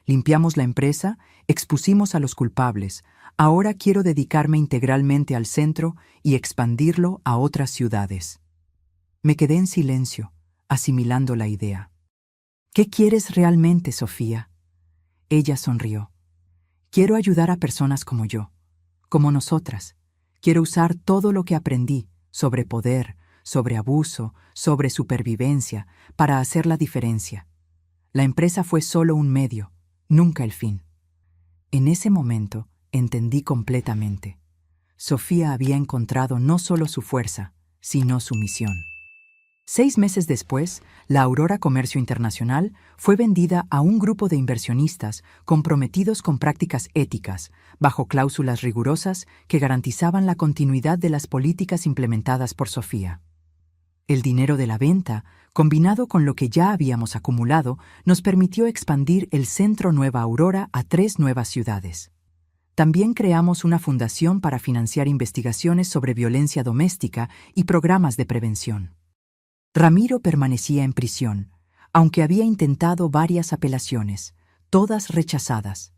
Limpiamos la empresa, expusimos a los culpables. Ahora quiero dedicarme integralmente al centro y expandirlo a otras ciudades. Me quedé en silencio, asimilando la idea. ¿Qué quieres realmente, Sofía? Ella sonrió. Quiero ayudar a personas como yo, como nosotras. Quiero usar todo lo que aprendí sobre poder, sobre abuso, sobre supervivencia, para hacer la diferencia. La empresa fue solo un medio, nunca el fin. En ese momento entendí completamente. Sofía había encontrado no solo su fuerza, sino su misión. 6 meses después, la Aurora Comercio Internacional fue vendida a un grupo de inversionistas comprometidos con prácticas éticas, bajo cláusulas rigurosas que garantizaban la continuidad de las políticas implementadas por Sofía. El dinero de la venta, combinado con lo que ya habíamos acumulado, nos permitió expandir el Centro Nueva Aurora a 3 nuevas ciudades. También creamos una fundación para financiar investigaciones sobre violencia doméstica y programas de prevención. Ramiro permanecía en prisión, aunque había intentado varias apelaciones, todas rechazadas.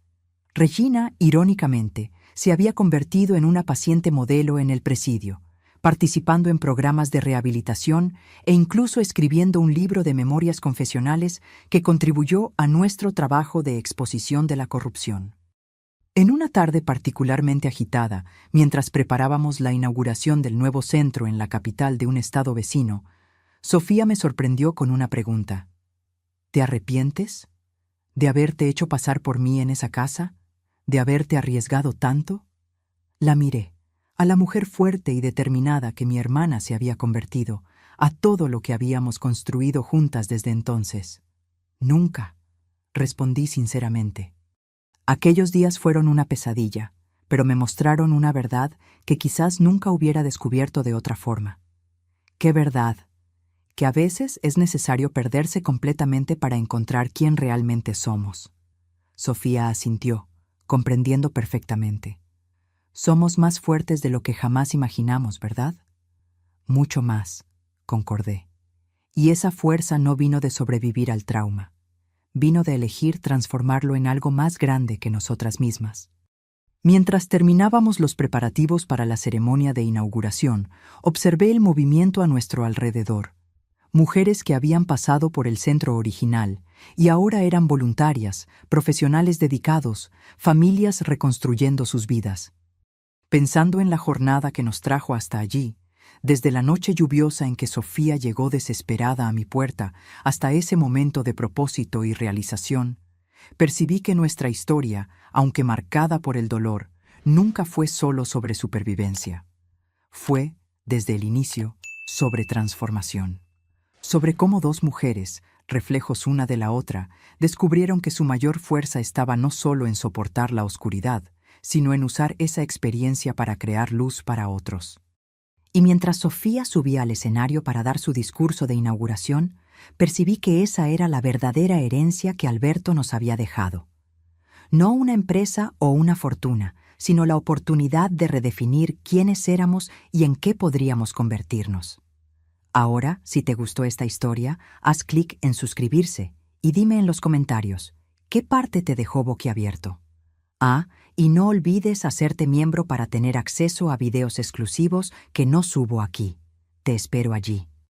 Regina, irónicamente, se había convertido en una paciente modelo en el presidio, participando en programas de rehabilitación e incluso escribiendo un libro de memorias confesionales que contribuyó a nuestro trabajo de exposición de la corrupción. En una tarde particularmente agitada, mientras preparábamos la inauguración del nuevo centro en la capital de un estado vecino, Sofía me sorprendió con una pregunta. ¿Te arrepientes? ¿De haberte hecho pasar por mí en esa casa? ¿De haberte arriesgado tanto? La miré, a la mujer fuerte y determinada que mi hermana se había convertido, a todo lo que habíamos construido juntas desde entonces. Nunca, respondí sinceramente. Aquellos días fueron una pesadilla, pero me mostraron una verdad que quizás nunca hubiera descubierto de otra forma. ¿Qué verdad? Que a veces es necesario perderse completamente para encontrar quién realmente somos. Sofía asintió, comprendiendo perfectamente. Somos más fuertes de lo que jamás imaginamos, ¿verdad? Mucho más, concordé. Y esa fuerza no vino de sobrevivir al trauma. Vino de elegir transformarlo en algo más grande que nosotras mismas. Mientras terminábamos los preparativos para la ceremonia de inauguración, observé el movimiento a nuestro alrededor. Mujeres que habían pasado por el centro original y ahora eran voluntarias, profesionales dedicados, familias reconstruyendo sus vidas. Pensando en la jornada que nos trajo hasta allí, desde la noche lluviosa en que Sofía llegó desesperada a mi puerta hasta ese momento de propósito y realización, percibí que nuestra historia, aunque marcada por el dolor, nunca fue solo sobre supervivencia. Fue, desde el inicio, sobre transformación. Sobre cómo dos mujeres, reflejos una de la otra, descubrieron que su mayor fuerza estaba no solo en soportar la oscuridad, sino en usar esa experiencia para crear luz para otros. Y mientras Sofía subía al escenario para dar su discurso de inauguración, percibí que esa era la verdadera herencia que Alberto nos había dejado. No una empresa o una fortuna, sino la oportunidad de redefinir quiénes éramos y en qué podríamos convertirnos. Ahora, si te gustó esta historia, haz clic en suscribirse y dime en los comentarios, ¿qué parte te dejó boquiabierto? Y no olvides hacerte miembro para tener acceso a videos exclusivos que no subo aquí. Te espero allí.